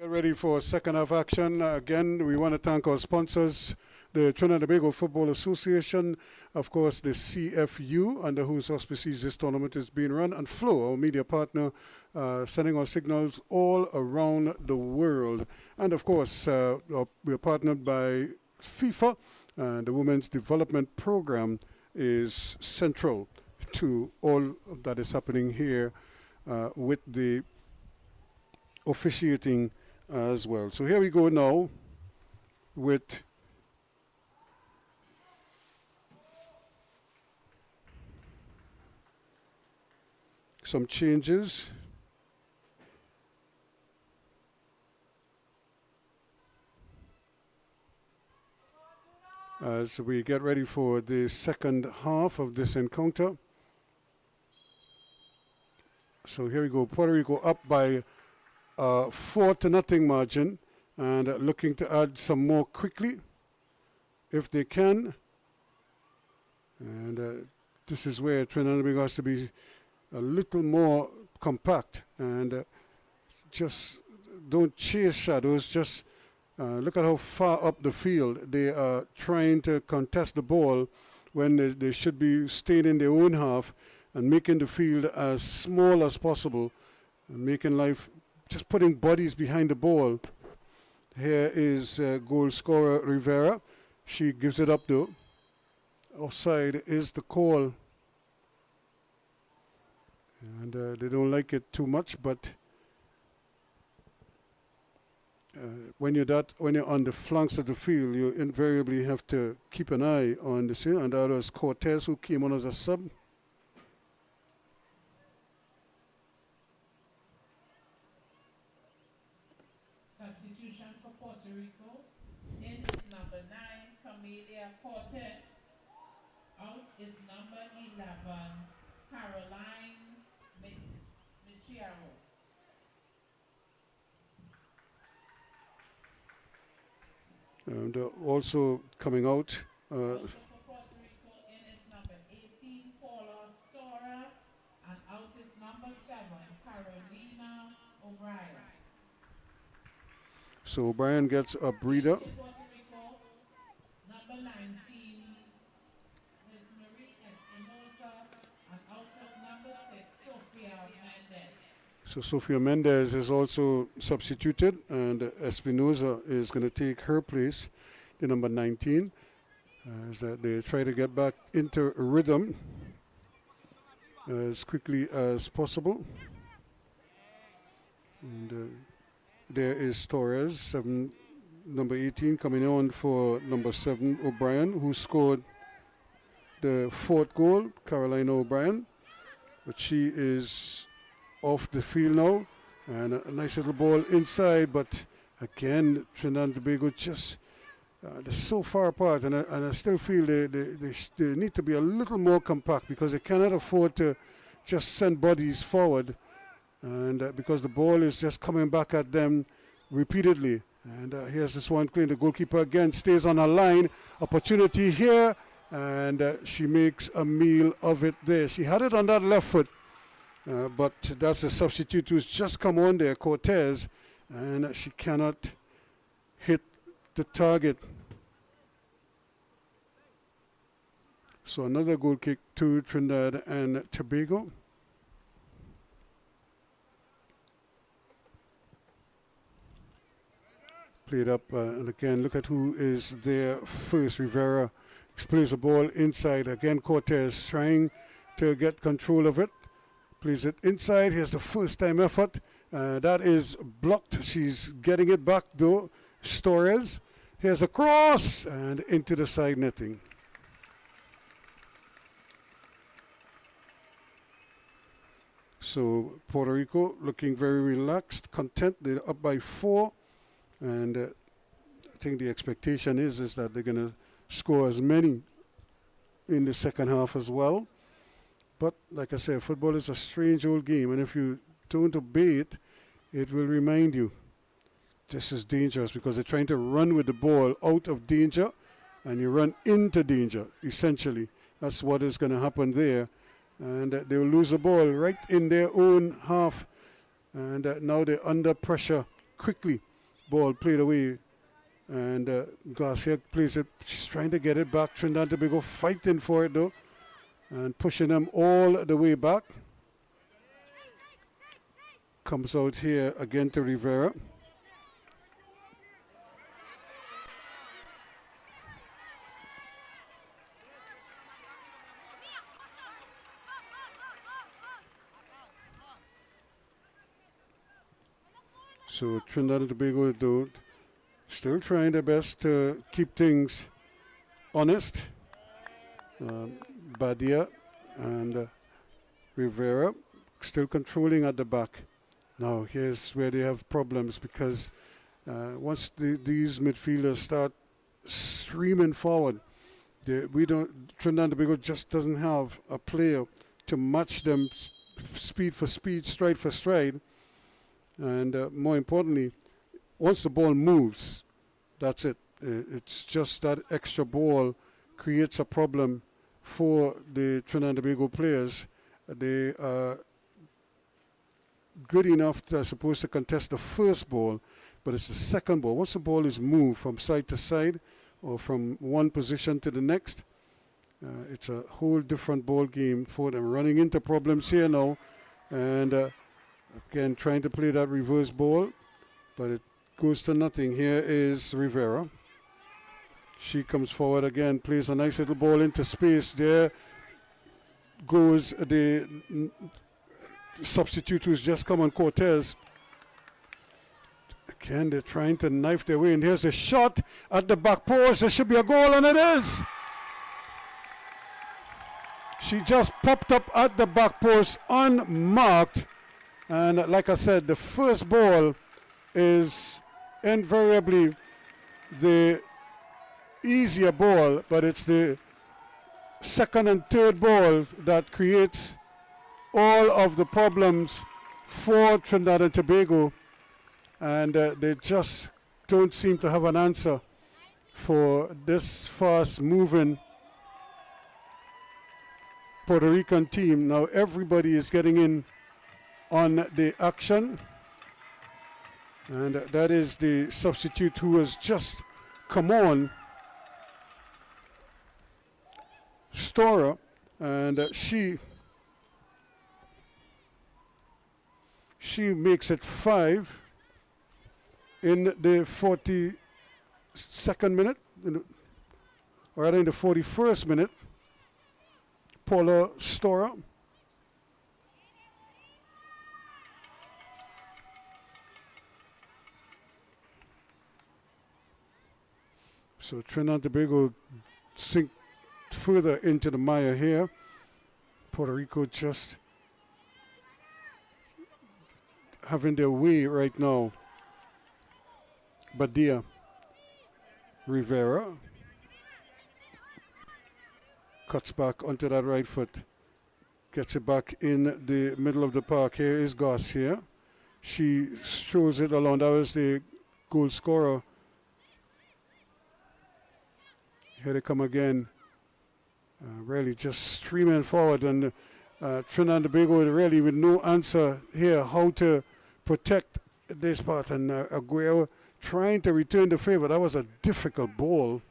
Get ready for second half action. Again, we want to thank our sponsors, the Trinidad Tobago Football Association, of course, the CFU, under whose auspices this tournament is being run, and Flow, our media partner, sending our signals all around the world. And of course, we're partnered by FIFA, and the Women's Development Program is central to all that is happening here with the officiating as well. So here we go now with some changes. As we get ready for the second half of this encounter. So here we go. Puerto Rico up by 4-0 margin, and looking to add some more quickly if they can. And this is where Trinidad and Tobago has to be a little more compact and just don't chase shadows. Just look at how far up the field they are trying to contest the ball when they should be staying in their own half and making the field as small as possible and making life, just putting bodies behind the ball. Here is goal scorer Rivera. She gives it up though. Offside is the call. And they don't like it too much, but when you're on the flanks of the field, you invariably have to keep an eye on the scene. And that was Cortez, who came on as a sub. Substitution for Puerto Rico. In is number 9, Camelia Cortez. Out is number 11, Caroline Michiaro. And also coming out. Also for Puerto Rico, in is number 18, Paula Stora. And out is number 7, Carolina O'Brien. So O'Brien gets a breather. Puerto Rico, number 19, Ms. Marie Espinosa. And out is number 6, Sophia Mendez. So Sophia Mendez is also substituted, and Espinosa is going to take her place, the number 19, as they try to get back into rhythm as quickly as possible. And there is Torres, number 18, coming on for number 7, O'Brien, who scored the 4th goal, Carolina O'Brien. But she is off the field now, and a nice little ball inside, but again, Trinidad and Tobago just they're so far apart, and I still feel they need to be a little more compact, because they cannot afford to just send bodies forward, and because the ball is just coming back at them repeatedly. And here's this one clean. The goalkeeper again stays on her line. Opportunity here, and she makes a meal of it there. She had it on that left foot. But that's a substitute who's just come on there, Cortez, and she cannot hit the target. So another goal kick to Trinidad and Tobago. Played up, and again, look at who is there first. Rivera plays the ball inside. Again, Cortez trying to get control of it. Plays it inside. Here's the first time effort. That is blocked. She's getting it back though. Torres. Here's a cross and into the side netting. So Puerto Rico looking very relaxed, content. They're up by 4. And I think the expectation is that they're going to score as many in the second half as well. But like I said, football is a strange old game, and if you don't obey it, it will remind you this is dangerous, because they're trying to run with the ball out of danger, and you run into danger, essentially. That's what is going to happen there. And they will lose the ball right in their own half, and now they're under pressure quickly. ball played away. And Garcia plays it. She's trying to get it back. Trinidad and Tobago fighting for it though. And pushing them all the way back. Comes out here again to Rivera. So Trinidad and Tobago though still trying their best to keep things honest. Badia and Rivera still controlling at the back. Now here's where they have problems because once these midfielders start streaming forward, Trinidad and Tobago just doesn't have a player to match them speed for speed, stride for stride. And more importantly, once the ball moves, that's it. It's just that extra ball creates a problem for the Trinidad and Tobago players. They are good enough, I suppose, to contest the first ball, but it's the second ball. Once the ball is moved from side to side or from one position to the next, it's a whole different ball game for them. Running into problems here now, and again trying to play that reverse ball, but it goes to nothing. Here is Rivera. She comes forward again, plays a nice little ball into space. There goes the substitute who's just come on, Cortez. Again, they're trying to knife their way, and here's a shot at the back post. There should be a goal, and it is. She just popped up at the back post unmarked. And like I said, the first ball is invariably the easier ball, but it's the second and third ball that creates all of the problems for Trinidad and Tobago. And they just don't seem to have an answer for this fast-moving Puerto Rican team. Now everybody is getting in on the action, and that is the substitute who has just come on, Storer, and she makes it 5 in the 42nd minute, or rather in the 41st minute. Paula Storer. So Trinidad and Tobago sink further into the mire here. Puerto Rico just having their way right now. Badia, Rivera cuts back onto that right foot, gets it back in the middle of the park. Here is Garcia. She throws it along. That was the goal scorer. Here they come again. Really just streaming forward, and Trinidad and Tobago really with no answer here how to protect this part, and Aguero trying to return the favor. That was a difficult ball.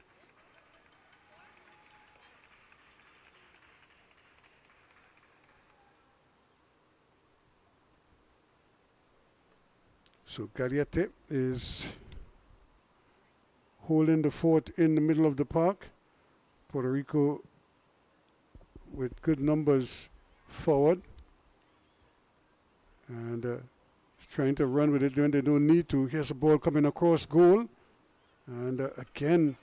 So Garriete is holding the fort in the middle of the park. Puerto Rico with good numbers forward, and trying to run with it when they don't need to. Here's a ball coming across goal, and again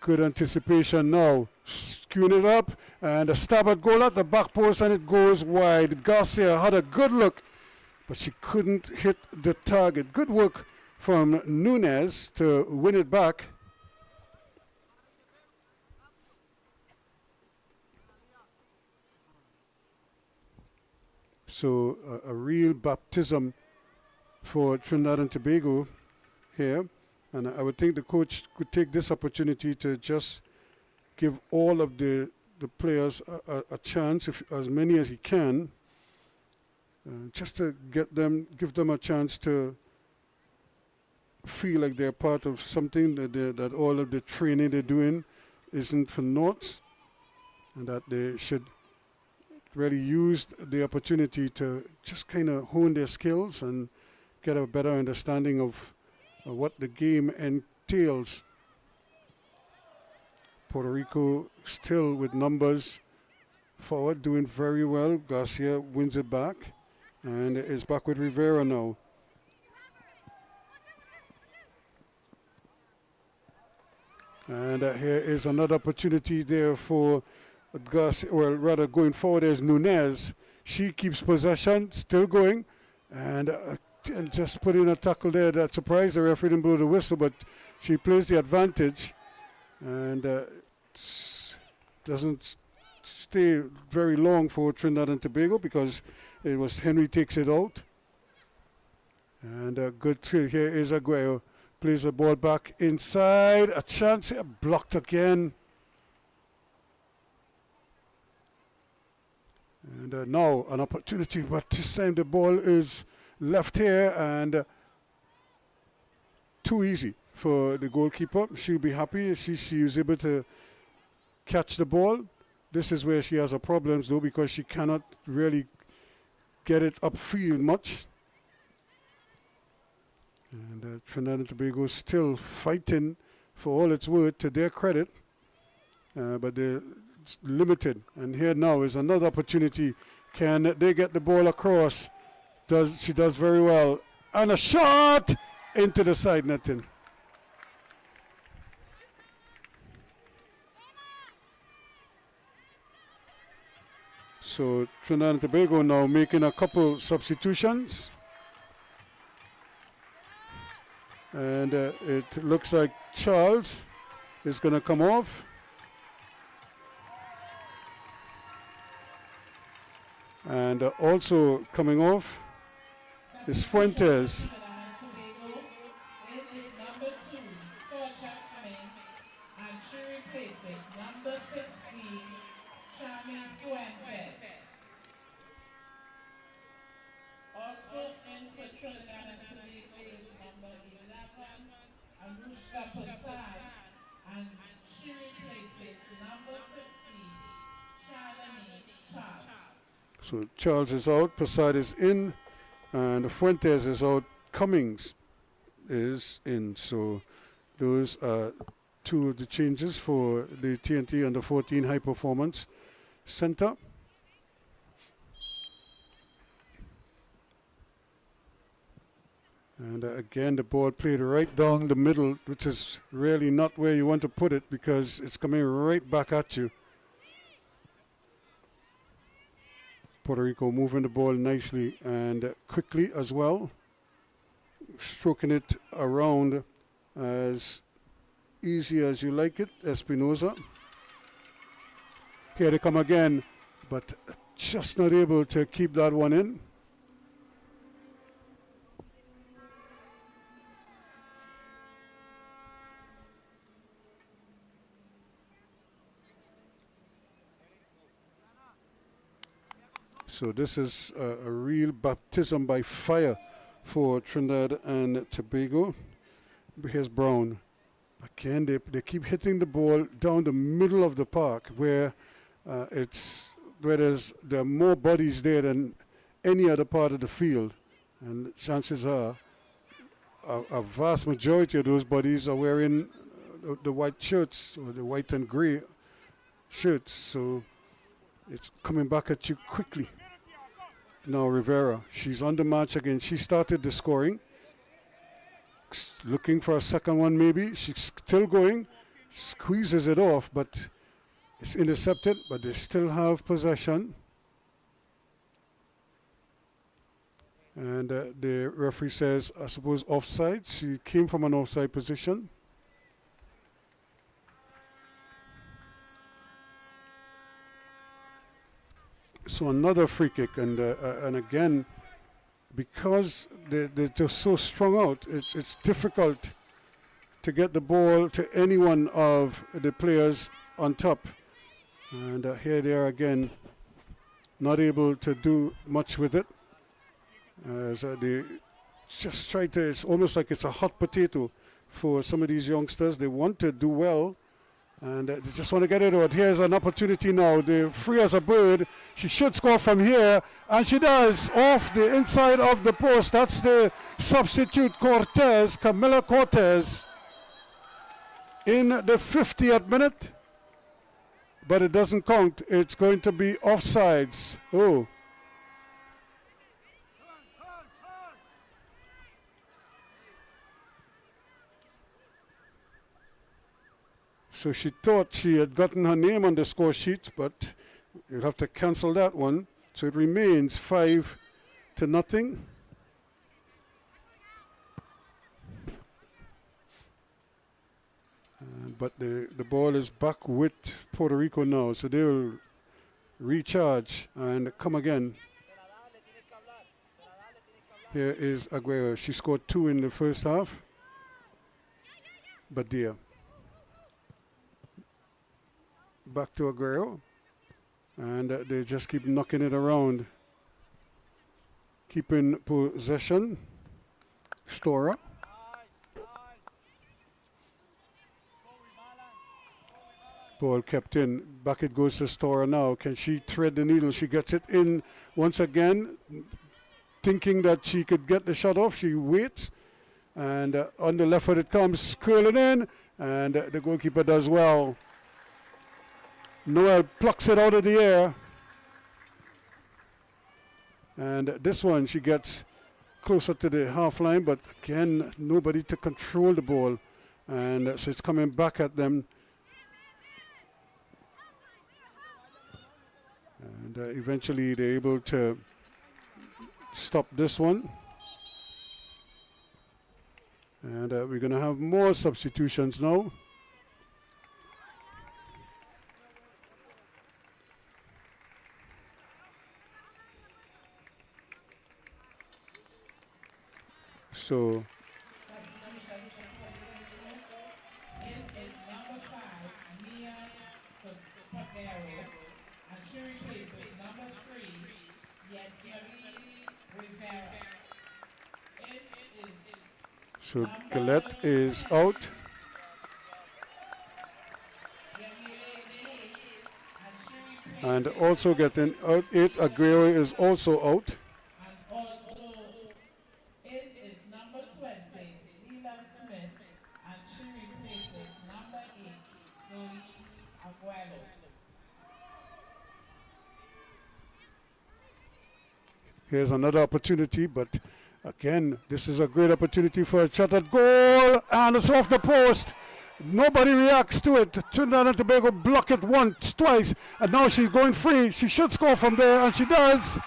good anticipation now, skewing it up, and a stab at goal at the back post, and it goes wide. Garcia had a good look, but she couldn't hit the target. Good work from Nunez to win it back. So a real baptism for Trinidad and Tobago here. And I would think the coach could take this opportunity to just give all of the players a chance, as many as he can. just to give them a chance to feel like they're part of something, that all of the training they're doing isn't for naught, and that they should really use the opportunity to just kind of hone their skills and get a better understanding of what the game entails. Puerto Rico still with numbers forward, doing very well. Garcia wins it back and is back with Rivera now. And here is another opportunity there for Garcia, well, rather going forward is Nunez. She keeps possession, still going, and just put in a tackle there that surprised the referee, didn't blow the whistle, but she plays the advantage and doesn't stay very long for Trinidad and Tobago because it was Henry takes it out. And good through here is Aguero. Plays the ball back inside. A chance here, blocked again. And now an opportunity, but this time the ball is left here and too easy for the goalkeeper. She'll be happy if she was able to catch the ball. This is where she has her problems though, because she cannot really get it upfield much. And Trinidad and Tobago is still fighting for all it's worth, to their credit, but they're limited. And here now is another opportunity. Can they get the ball across? She does very well. And a shot into the side netting. So Trinidad and Tobago now making a couple substitutions. And it looks like Charles is going to come off. And also coming off is Fuentes. Also in for Trinidad and Tobago is number 11, Anushka Prasad, and she replaces number 15, Charlene Charles. So Charles is out, Prasad is in, and Fuentes is out, Cummings is in. So those are two of the changes for the TNT Under 14 High Performance Center. And again, the ball played right down the middle, which is really not where you want to put it because it's coming right back at you. Puerto Rico moving the ball nicely and quickly as well, stroking it around as easy as you like it. Espinoza. Here they come again, but just not able to keep that one in. So this is a real baptism by fire for Trinidad and Tobago. Here's Brown. Again, they keep hitting the ball down the middle of the park where there are more bodies there than any other part of the field. And chances are a vast majority of those bodies are wearing the white shirts or the white and gray shirts. So it's coming back at you quickly. Now Rivera, she's on the match again. She started the scoring. Looking for a second one maybe. She's still going. Squeezes it off, but it's intercepted, but they still have possession. And the referee says, I suppose, offside. She came from an offside position. So another free kick, and again, because they're just so strung out, it's difficult to get the ball to any one of the players on top. And here they are again, not able to do much with it. As they just try to, it's almost like it's a hot potato for some of these youngsters. They want to do well, and they just want to get it out. Here's an opportunity now. They're free as a bird. She should score from here, and she does, off the inside of the post. That's the substitute Cortez, Camila Cortez, in the 50th minute. But it doesn't count. It's going to be offsides. Oh. So she thought she had gotten her name on the score sheet, but you have to cancel that one. So it remains 5-0. But the ball is back with Puerto Rico now, so they'll recharge and come again. Here is Aguero. She scored 2 in the first half. But dear. Back to Aguero. And they just keep knocking it around. Keeping possession. Stora. Ball kept in. Back it goes to Stora now. Can she thread the needle? She gets it in once again. Thinking that she could get the shot off. She waits. And on the left foot it comes. Curling in. And the goalkeeper does well. Noel plucks it out of the air. And this one she gets closer to the half line. But again, nobody to control the ball. And so it's coming back at them. And eventually they're able to stop this one. And we're going to have more substitutions now. So So Galette is out. And also getting out it, Aguero is also out. And also, it is number 20, Leland Smith, and she replaces number 8, Zoe Aguero. Here's another opportunity, but again, this is a great opportunity for a shot at goal, and it's off the post. Nobody reacts to it. Trinidad and Tobago block it once, twice, and now she's going free. She should score from there, and she does.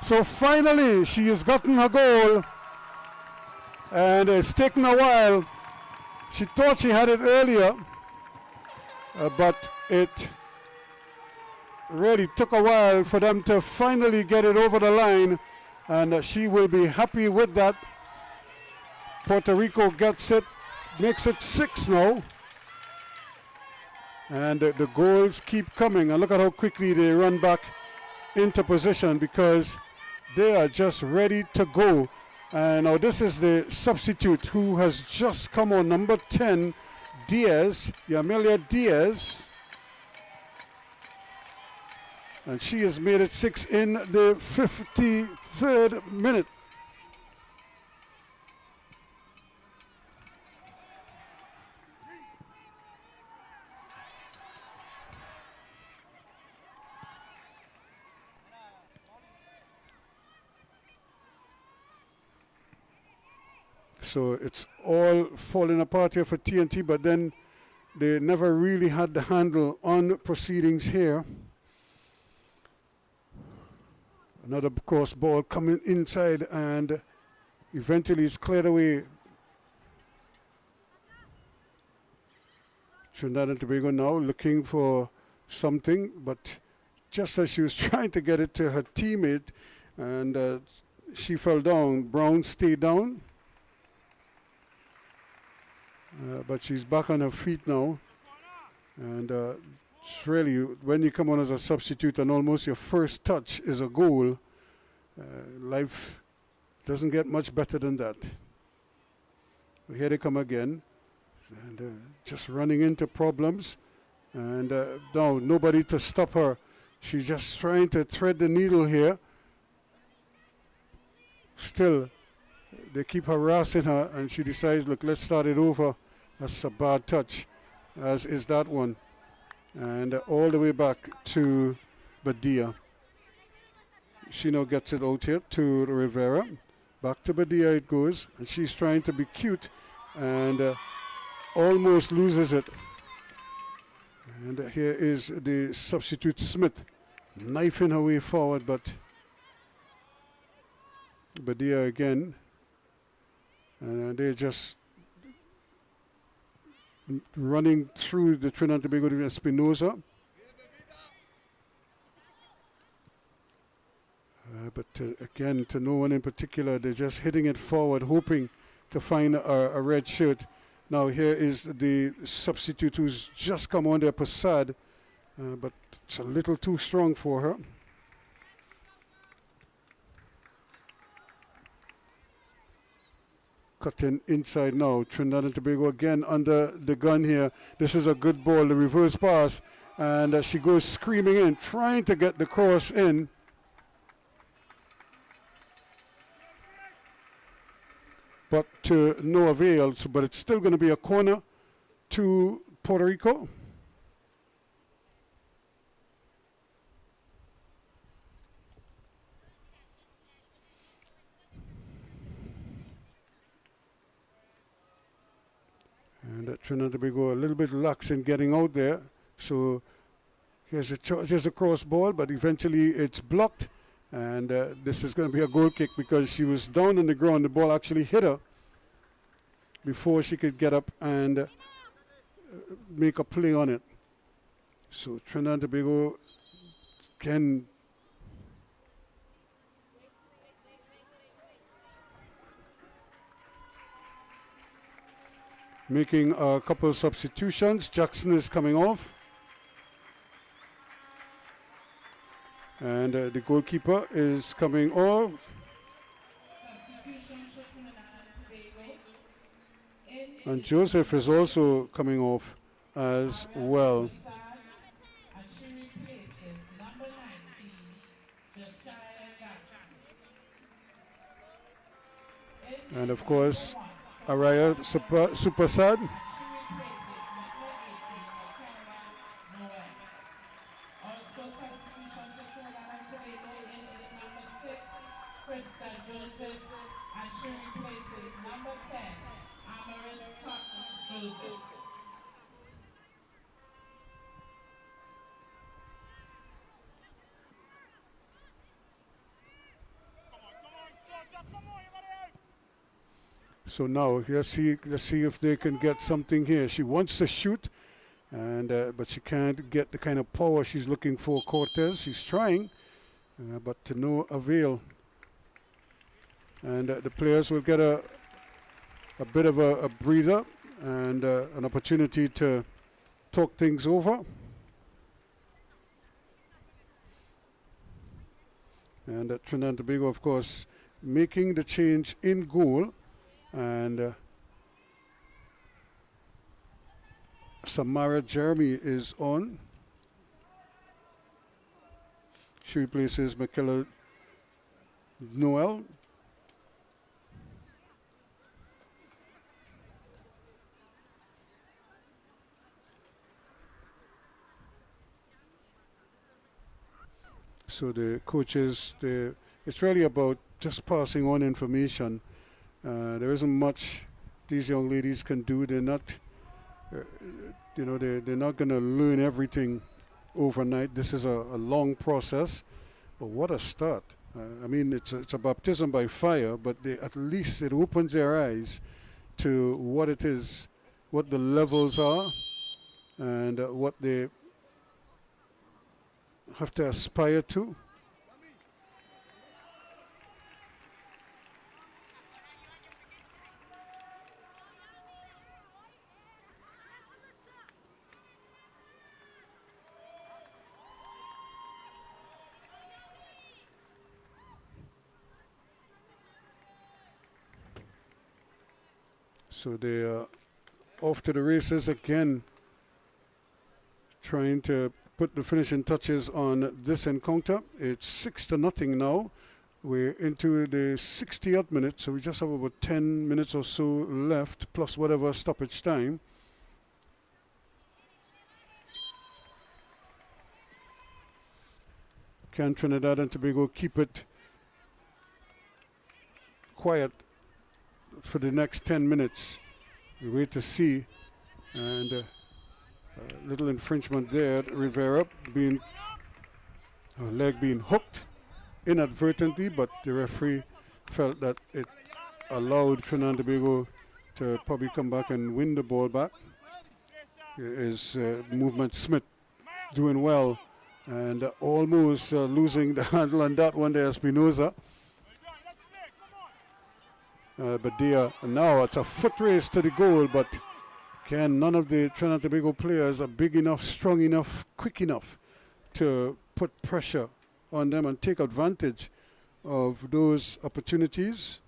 So finally, she has gotten her goal, and it's taken a while. She thought she had it earlier, but it really took a while for them to finally get it over the line. And she will be happy with that. Puerto Rico gets it, makes it 6 now. And the goals keep coming. And look at how quickly they run back into position because they are just ready to go. And now this is the substitute who has just come on, number 10, Diaz, Yamelia Diaz. And she has made it 6 in the 53rd minute. So it's all falling apart here for TNT, but then they never really had the handle on proceedings here. Another cross ball coming inside and eventually it's cleared away. Trinidad and Tobago now looking for something, but just as she was trying to get it to her teammate and she fell down. Brown stayed down. But she's back on her feet now. And it's really, when you come on as a substitute and almost your first touch is a goal, life doesn't get much better than that. Here they come again, and just running into problems, and no, nobody to stop her. She's just trying to thread the needle here. Still, they keep harassing her, and she decides, look, let's start it over. That's a bad touch, as is that one. And all the way back to Badia. She now gets it out here to Rivera. Back to Badia it goes, and she's trying to be cute and almost loses it. And here is the substitute Smith, knifing her way forward, but Badia again, and they're just running through the Trinidad Tobago to Espinosa. But again, to no one in particular, they're just hitting it forward, hoping to find a red shirt. Now here is the substitute who's just come on there, Passad, but it's a little too strong for her. Cutting inside now, Trinidad and Tobago again under the gun here. This is a good ball, the reverse pass, and she goes screaming in, trying to get the cross in. But to no avail, but it's still going to be a corner to Puerto Rico. And Trinidad and Tobago a little bit lax in getting out there. So here's a cross ball, but eventually it's blocked. And this is going to be a goal kick because she was down on the ground. The ball actually hit her before she could get up and make a play on it. So Trinidad and Tobago can making a couple of substitutions. Jackson is coming off. And the goalkeeper is coming off. And Joseph is also coming off as well. And of course, Araya Super Sad. So now let's see if they can get something here. She wants to shoot, and but she can't get the kind of power she's looking for. Cortez, she's trying, but to no avail. And the players will get a bit of a breather and an opportunity to talk things over. And Trinidad and Tobago, of course, making the change in goal. And Samara Jeremy is on. She replaces Michaela Noel. So the coaches, it's really about just passing on information. There isn't much these young ladies can do. They're not, they're not going to learn everything overnight. This is a long process, but what a start! I mean, it's a baptism by fire, but at least it opens their eyes to what it is, what the levels are, and what they have to aspire to. So they are off to the races again, trying to put the finishing touches on this encounter. It's 6-0 now. We're into the 60th minute, so we just have about 10 minutes or so left, plus whatever stoppage time. Can Trinidad and Tobago keep it quiet for the next 10 minutes? We wait to see. And a little infringement there. Rivera being, leg being hooked inadvertently, but the referee felt that it allowed Trinidad and Tobago to probably come back and win the ball back. Here is Movement Smith doing well and almost losing the handle on that one there, Espinoza. But there, now it's a foot race to the goal, but again, none of the Trinidad and Tobago players are big enough, strong enough, quick enough to put pressure on them and take advantage of those opportunities.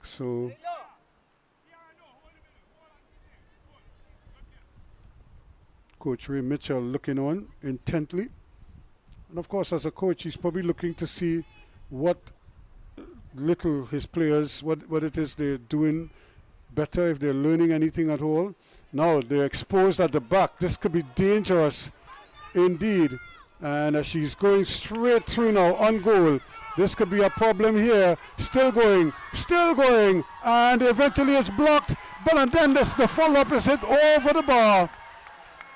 So Coach Ray Mitchell looking on intently. And of course, as a coach, he's probably looking to see what little his players, what it is they're doing better, if they're learning anything at all. Now they're exposed at the back. This could be dangerous indeed. And she's going straight through now on goal. This could be a problem here. Still going, and eventually it's blocked. But then the follow-up is hit over the bar.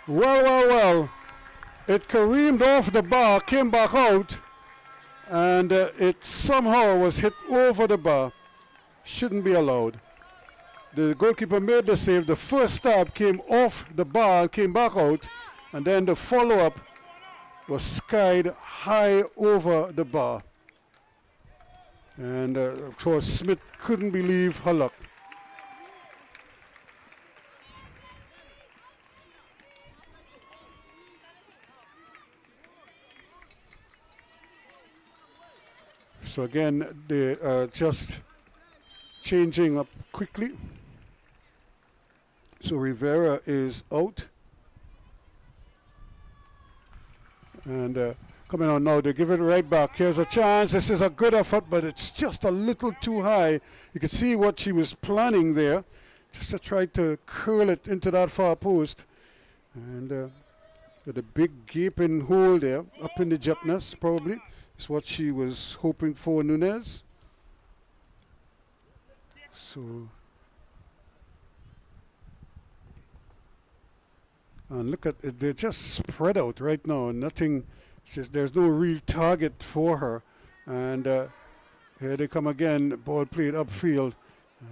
Well. It careened off the bar, came back out, and it somehow was hit over the bar. Shouldn't be allowed. The goalkeeper made the save. The first stab came off the bar, came back out, and then the follow-up was skied high over the bar. And of course, Smith couldn't believe her luck. So again, they are just changing up quickly. So Rivera is out. And coming on now, they give it right back. Here's a chance. This is a good effort, but it's just a little too high. You can see what she was planning there, just to try to curl it into that far post. And with a big gaping hole there, up in the Jepness probably. Is what she was hoping for, Nunez. So, and look at it, they're just spread out right now. Nothing, there's no real target for her. And here they come again, ball played upfield.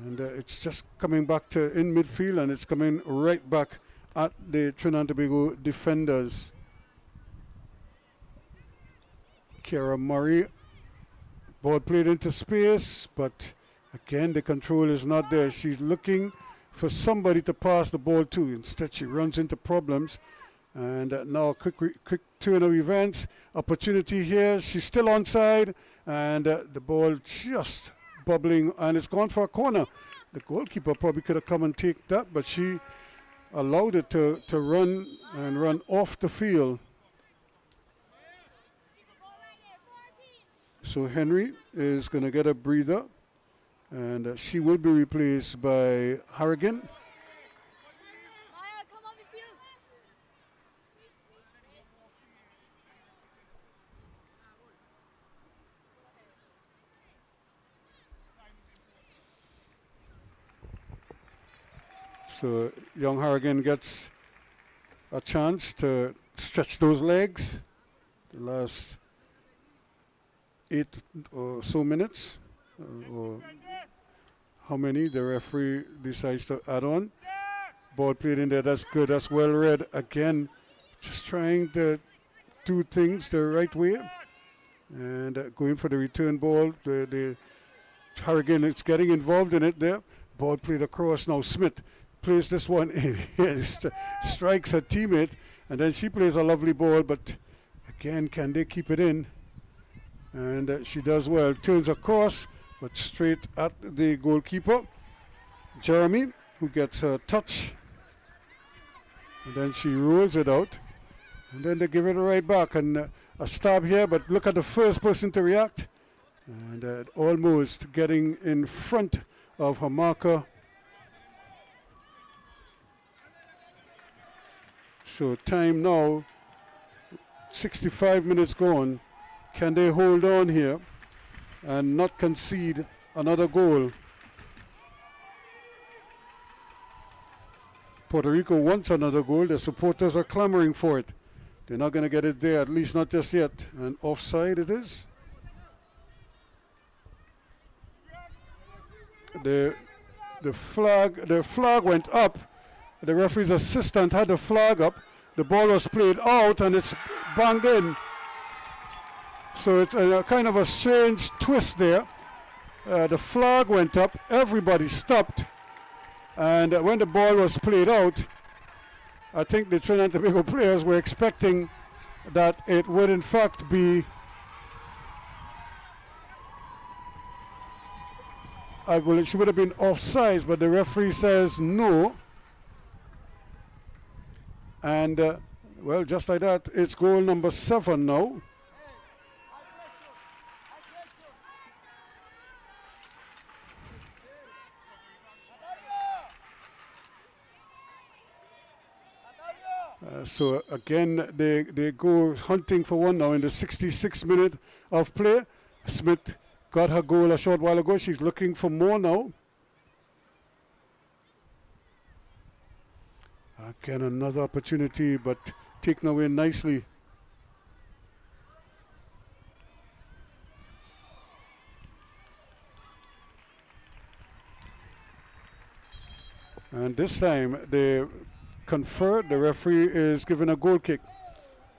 And it's just coming back to in midfield, and it's coming right back at the Trinidad and Tobago defenders. Kara Murray, ball played into space, but again the control is not there. She's looking for somebody to pass the ball to. Instead she runs into problems. And now quick turn of events, opportunity here. She's still onside, and the ball just bubbling, and it's gone for a corner. The goalkeeper probably could have come and take that, but she allowed it to run off the field. So Henry is going to get a breather, and she will be replaced by Harrigan. So young Harrigan gets a chance to stretch those legs. The last 8 or so minutes, or how many the referee decides to add on. Ball played in there, that's good, that's well read. Again, just trying to do things the right way, and going for the return ball. The Harrigan is getting involved in it there. Ball played across, now Smith plays this one in, strikes her teammate, and then she plays a lovely ball, but again, can they keep it in? And she does well, turns across, but straight at the goalkeeper, Jeremy, who gets a touch. And then she rolls it out. And then they give it right back. And a stab here, but look at the first person to react. And almost getting in front of her marker. So time now, 65 minutes gone. Can they hold on here and not concede another goal? Puerto Rico wants another goal. The supporters are clamoring for it. They're not going to get it there, at least not just yet. And offside it is. The flag went up. The referee's assistant had the flag up. The ball was played out and it's banged in. So it's a kind of a strange twist there. The flag went up. Everybody stopped. And when the ball was played out, I think the Trinidad Tobago players were expecting that it would in fact be well, it should have been offside, but the referee says no. And well, just like that, it's goal number 7 now. So again, they go hunting for one now in the 66th minute of play. Smith got her goal a short while ago. She's looking for more now. Again, another opportunity, but taken away nicely. And this time they conferred. The referee is giving a goal kick.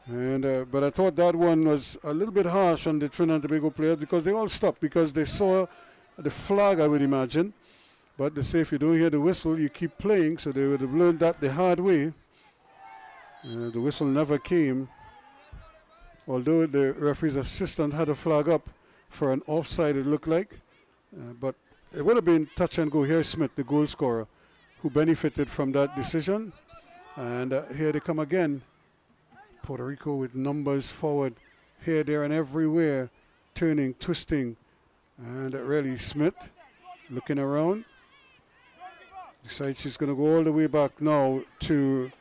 And but I thought that one was a little bit harsh on the Trinidad and Tobago players because they all stopped because they saw the flag, I would imagine. But they say if you don't hear the whistle, you keep playing. So they would have learned that the hard way. The whistle never came. Although the referee's assistant had a flag up for an offside, it looked like. But it would have been touch and go. Here's Smith, the goal scorer, who benefited from that decision. And here they come again. Puerto Rico with numbers forward, here, there, and everywhere, turning, twisting. And really Smith looking around. Decides she's going to go all the way back now to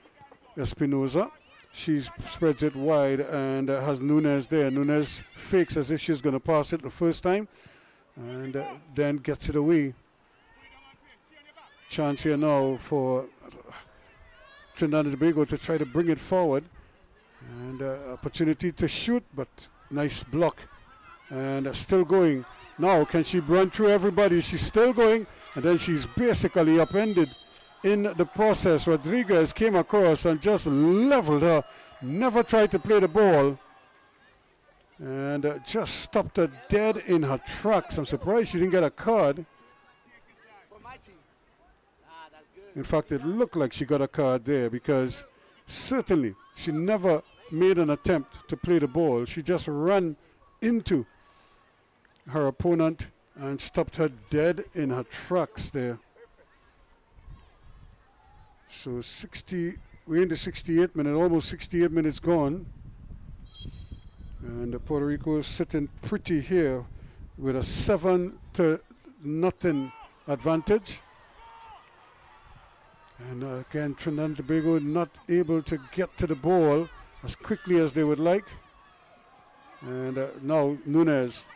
Espinoza. She spreads it wide and has Nunez there. Nunez fakes as if she's going to pass it the first time and then gets it away. Chance here now for Trinidad and Tobago to try to bring it forward. And opportunity to shoot, but nice block. And still going. Now, can she run through everybody? She's still going, and then she's basically upended in the process. Rodriguez came across and just leveled her. Never tried to play the ball. And just stopped her dead in her tracks. I'm surprised she didn't get a card. In fact, it looked like she got a card there because certainly she never made an attempt to play the ball. She just ran into her opponent and stopped her dead in her tracks there. So we're in the 68th minute, almost 68 minutes gone. And Puerto Rico is sitting pretty here with a 7-0 advantage. And again, Trinidad and Tobago not able to get to the ball as quickly as they would like. And now Nunez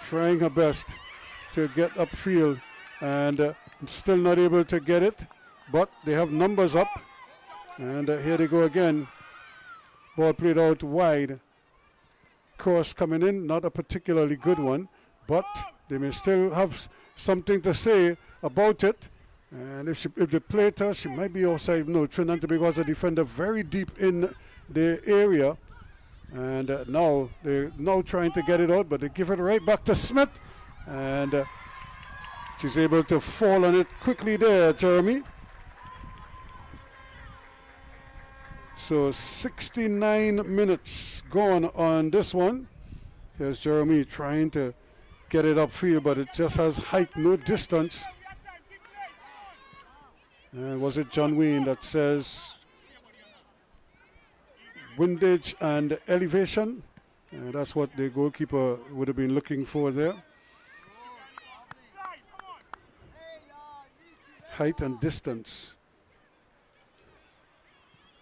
trying her best to get upfield and still not able to get it. But they have numbers up. And here they go again. Ball played out wide. Course coming in, not a particularly good one. But they may still have something to say about it. And if they play her, she might be offside. No, Trinidad and Tobago has a defender very deep in the area. And now they're trying to get it out, but they give it right back to Smith. And she's able to fall on it quickly there, Jeremy. So 69 minutes gone on this one. Here's Jeremy trying to get it upfield, but it just has height, no distance. And was it John Wayne that says windage and elevation? That's what the goalkeeper would have been looking for there. Height and distance.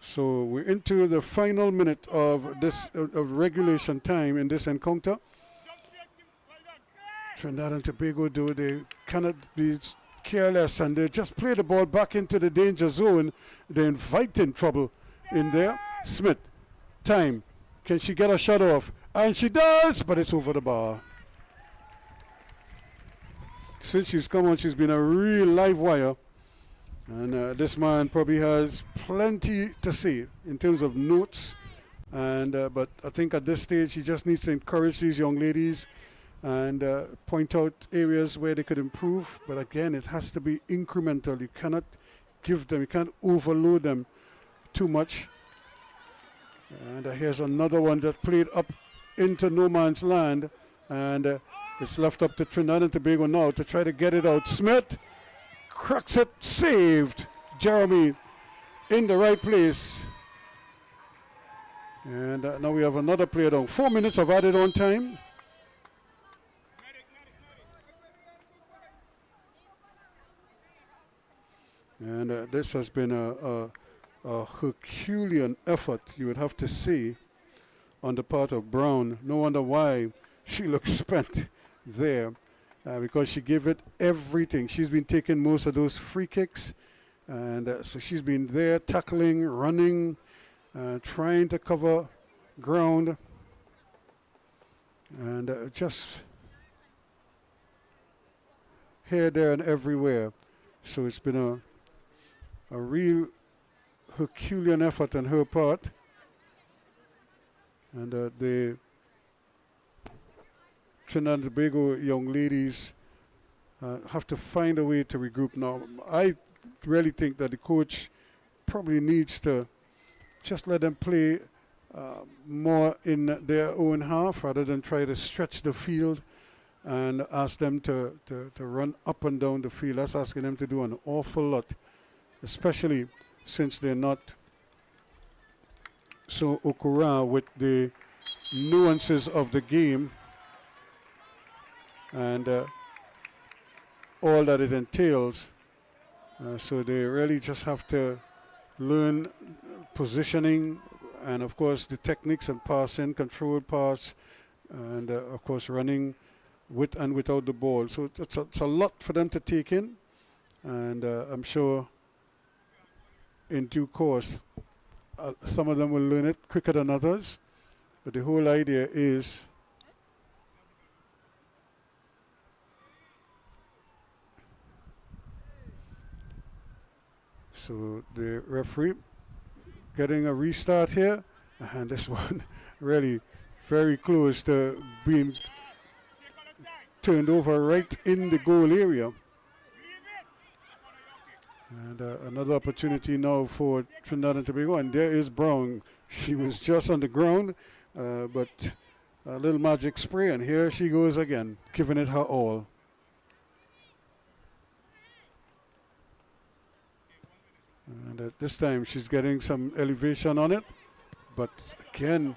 So we're into the final minute of this of regulation time in this encounter. Trinidad and Tobago, though, they cannot be careless, and they just play the ball back into the danger zone. They're inviting trouble in there. Smith, time. Can she get a shot off? And she does, but it's over the bar. Since she's come on, she's been a real live wire. And this man probably has plenty to say in terms of notes. And but I think at this stage, he just needs to encourage these young ladies and point out areas where they could improve. But again, it has to be incremental. You cannot give them, you can't overload them too much. And here's another one that played up into no man's land. And it's left up to Trinidad and Tobago now to try to get it out. Smith cracks it, saved. Jeremy in the right place. And now we have another player down. 4 minutes of added on time. And this has been a Herculean effort, you would have to say, on the part of Brown. No wonder why she looks spent there, because she gave it everything. She's been taking most of those free kicks, and so she's been there tackling, running, trying to cover ground, and just here, there, and everywhere. So it's been a real Herculean effort on her part. And the Trinidad and Tobago young ladies have to find a way to regroup now. I really think that the coach probably needs to just let them play more in their own half rather than try to stretch the field and ask them to run up and down the field. That's asking them to do an awful lot, especially since they're not so au courant with the nuances of the game and all that it entails. So they really just have to learn positioning and, of course, the techniques and passing, controlled pass, and, of course, running with and without the ball. So it's a lot for them to take in, and I'm sure in due course some of them will learn it quicker than others. But the whole idea is so the referee getting a restart here, and this one really very close to being turned over right in the goal area. And another opportunity now for Trinidad and Tobago, and there is Brown. She was just on the ground, but a little magic spray, and here she goes again, giving it her all. And this time she's getting some elevation on it, but again,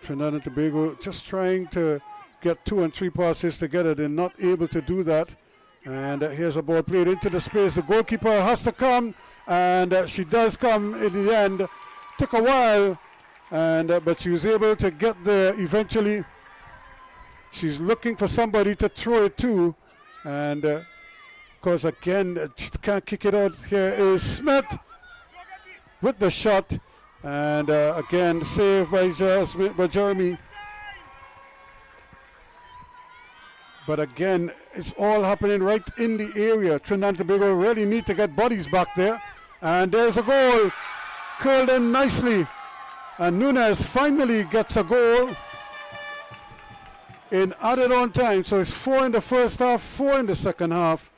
Trinidad and Tobago just trying to get 2 and 3 passes together. They're not able to do that. And here's a ball played into the space. The goalkeeper has to come, and she does come in the end. Took a while, and but she was able to get there eventually. She's looking for somebody to throw it to, and of course, again, she can't kick it out. Here is Smith with the shot, and again, saved by Jeremy. But again, it's all happening right in the area. Trinidad and Tobago really need to get bodies back there. And there's a goal. Curled in nicely. And Nunez finally gets a goal in added on time. So it's 4 in the first half, 4 in the second half.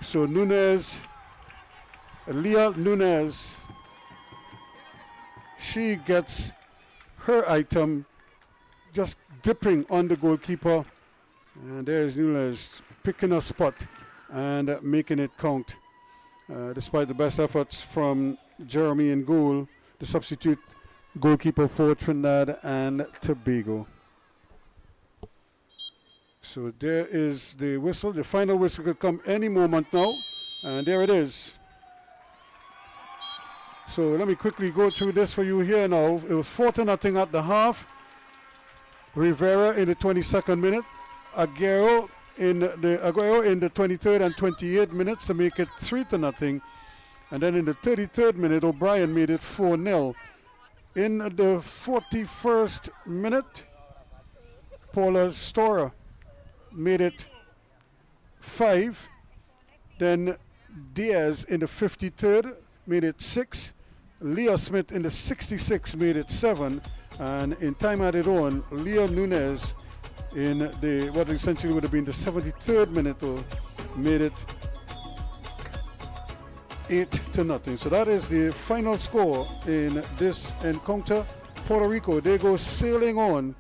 So Nunez, Leah Nunez, she gets her item just dipping on the goalkeeper. And there's Nunes picking a spot and making it count. Despite the best efforts from Jeremy in goal, the substitute goalkeeper for Trinidad and Tobago. So there is the whistle. The final whistle could come any moment now. And there it is. So let me quickly go through this for you here now. It was 4-0 at the half. Rivera in the 22nd minute. Aguero in the 23rd and 28th minutes to make it 3-0. And then in the 33rd minute, O'Brien made it 4-0. In the 41st minute, Paula Storer made it 5. Then Diaz in the 53rd made it 6. Leah Smith in the 66th made it 7. And in time added on, Leah Nunes in the what essentially would have been the 73rd minute made it 8-0. So that is the final score in this encounter. Puerto Rico, they go sailing on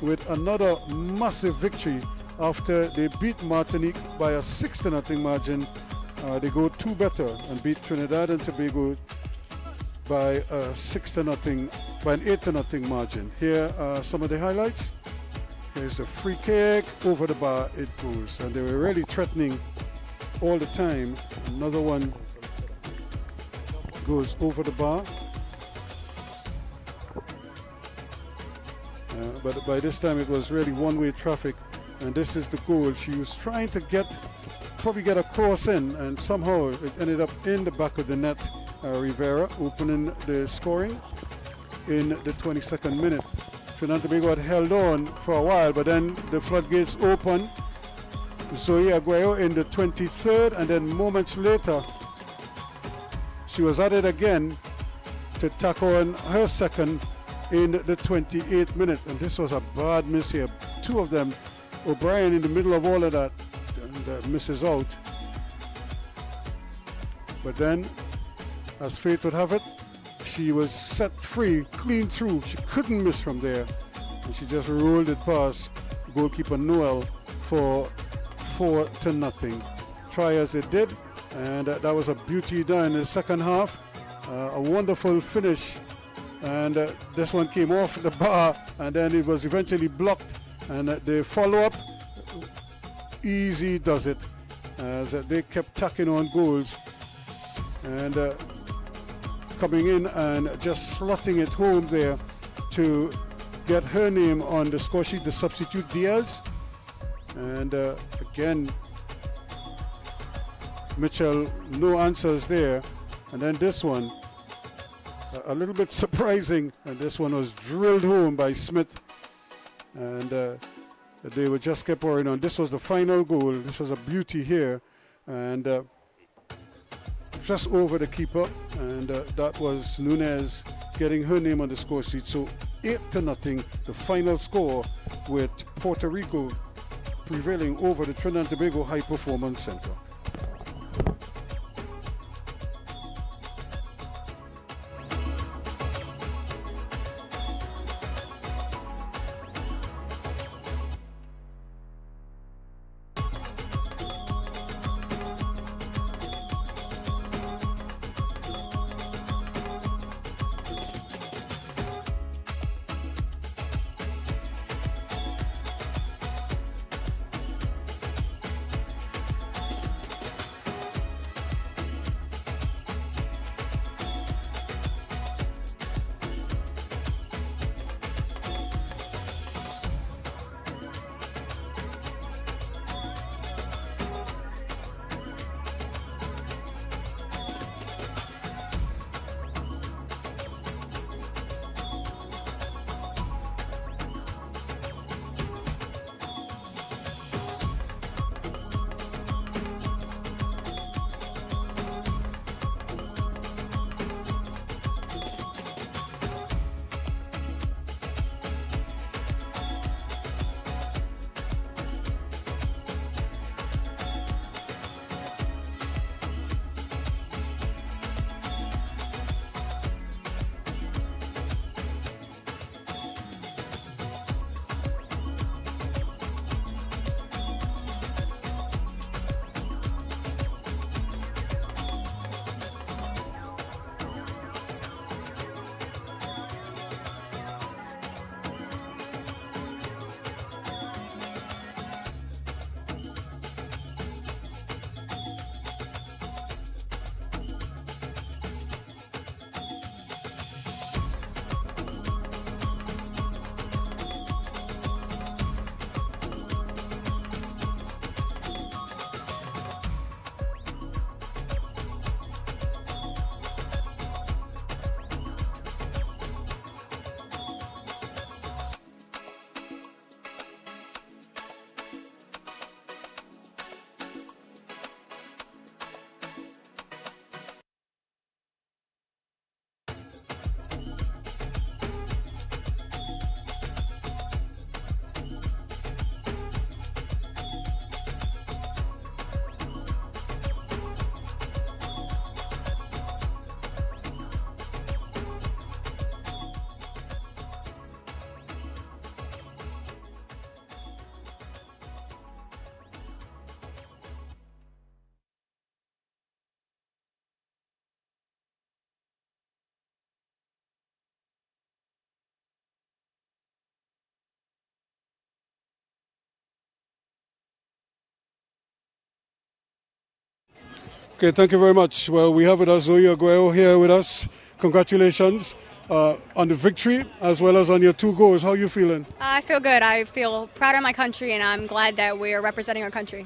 with another massive victory after they beat Martinique by a 6-0 margin. They go 2 better and beat Trinidad and Tobago by a 6-0, by an 8-0 margin. Here are some of the highlights. Here's the free kick, over the bar it goes, and they were really threatening all the time. Another one goes over the bar. But by this time it was really one-way traffic, and this is the goal. She was trying to probably get a cross in, and somehow it ended up in the back of the net. Rivera opening the scoring in the 22nd minute. Trinidad and Tobago had held on for a while, but then the floodgates opened. Zoe Aguero in the 23rd, and then moments later she was at it again to tack on her second in the 28th minute. And this was a bad miss here. 2 of them. O'Brien in the middle of all of that and misses out. But then, as fate would have it, she was set free, clean through. She couldn't miss from there. And she just rolled it past goalkeeper Noel for 4-0. Try as it did, and that was a beauty done in the second half. A wonderful finish. And this one came off the bar, and then it was eventually blocked. And the follow-up, easy does it, as they kept tacking on goals. And coming in and just slotting it home there to get her name on the score sheet, the substitute Diaz. And again, Mitchell, no answers there. And then this one, a little bit surprising, and this one was drilled home by Smith. And they were just kept pouring on. This was the final goal. This was a beauty here. And just over the keeper, and that was Nunes getting her name on the score sheet. So 8-0, the final score, with Puerto Rico prevailing over the Trinidad and Tobago High Performance Center. Okay, thank you very much. Well, we have with us Zoe Aguero here with us. Congratulations on the victory as well as on your 2 goals. How are you feeling? I feel good. I feel proud of my country, and I'm glad that we are representing our country.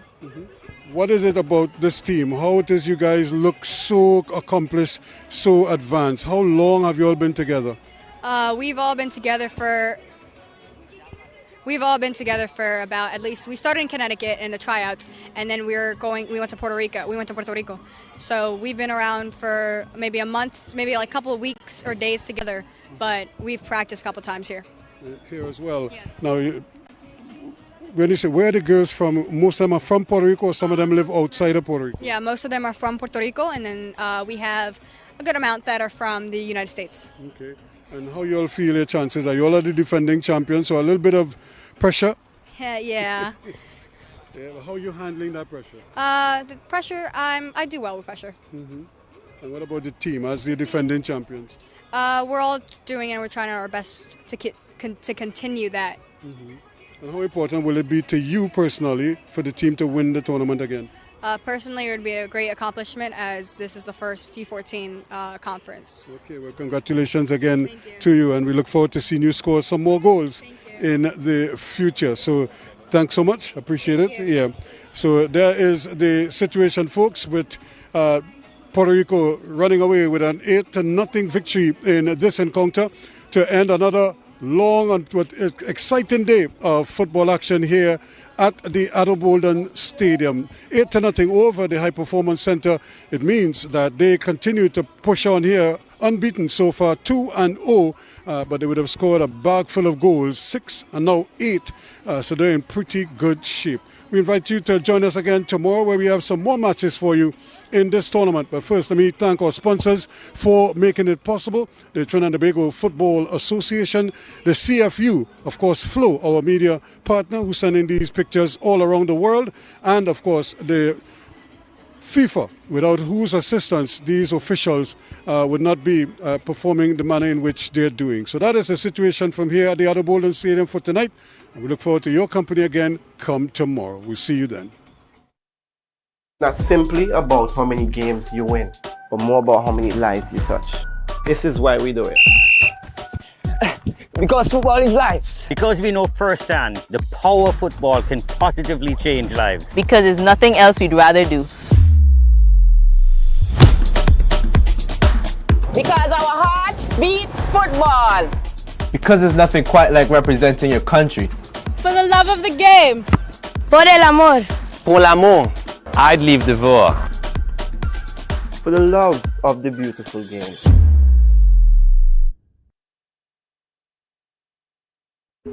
What is it about this team? How it is you guys look so accomplished, so advanced? How long have you all been together? We've all been together for about, at least, we started in Connecticut in the tryouts, and then we went to Puerto Rico. So we've been around for maybe a month, maybe like a couple of weeks or days together, but we've practiced a couple times here. Here as well. Yes. Now, when you say where are the girls from, most of them are from Puerto Rico, or some of them live outside of Puerto Rico? Yeah, most of them are from Puerto Rico, and then we have a good amount that are from the United States. Okay. And how you all feel your chances? Are you all the defending champions, so a little bit of pressure? Yeah. Yeah, how are you handling that pressure? The pressure, I do well with pressure. And what about the team as the defending champions? We're all doing it, and we're trying our best to continue that. And how important will it be to you personally for the team to win the tournament again? Personally, it would be a great accomplishment, as this is the first U14 conference. Okay, well, congratulations again to you, and we look forward to seeing you score some more goals in the future. So thanks so much. Appreciate it. Yeah. So there is the situation, folks, with Puerto Rico running away with an 8-0 victory in this encounter to end another long and exciting day of football action here at the Aguero Stadium. 8-0 over the High Performance Center. It means that they continue to push on here, unbeaten so far, 2-0, but they would have scored a bag full of goals, 6 and now 8, so they're in pretty good shape. We invite you to join us again tomorrow, where we have some more matches for you in this tournament. But first, let me thank our sponsors for making it possible: the Trinidad Tobago Football Association, the CFU, of course, Flow, our media partner, who's sending these pictures all around the world, and of course the FIFA, without whose assistance these officials would not be performing the manner in which they're doing. So that is the situation from here at the Aguero Stadium for tonight. And we look forward to your company again come tomorrow. We'll see you then. Not simply about how many games you win, but more about how many lives you touch. This is why we do it. Because football is life. Because we know firsthand the power football can positively change lives. Because there's nothing else we'd rather do. Because our hearts beat football. Because there's nothing quite like representing your country. For the love of the game. Por el amor. Pour l'amour. I'd leave the war. For the love of the beautiful game.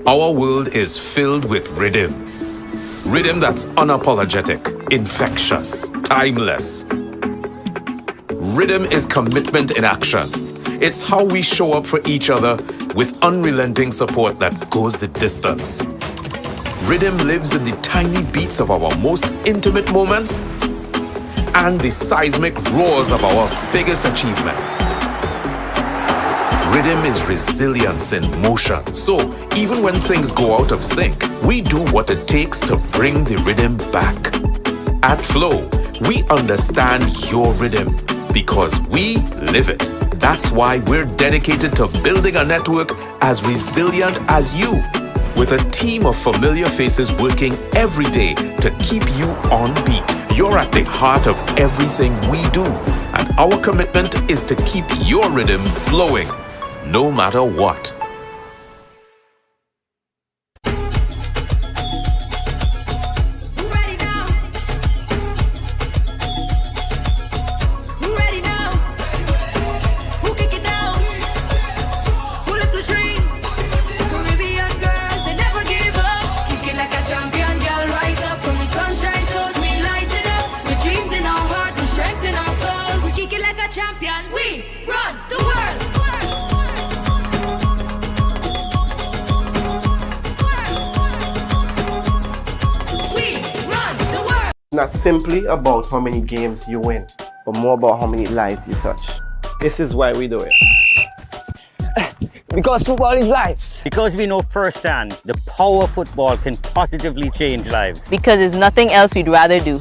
Our world is filled with rhythm. Rhythm that's unapologetic, infectious, timeless. Rhythm is commitment in action. It's how we show up for each other with unrelenting support that goes the distance. Rhythm lives in the tiny beats of our most intimate moments and the seismic roars of our biggest achievements. Rhythm is resilience in motion. So even when things go out of sync, we do what it takes to bring the rhythm back. At Flow, we understand your rhythm because we live it. That's why we're dedicated to building a network as resilient as you, with a team of familiar faces working every day to keep you on beat. You're at the heart of everything we do, and our commitment is to keep your rhythm flowing, no matter what. Not simply about how many games you win, but more about how many lives you touch. This is why we do it. Because football is life. Because we know firsthand the power football can positively change lives. Because there's nothing else we'd rather do.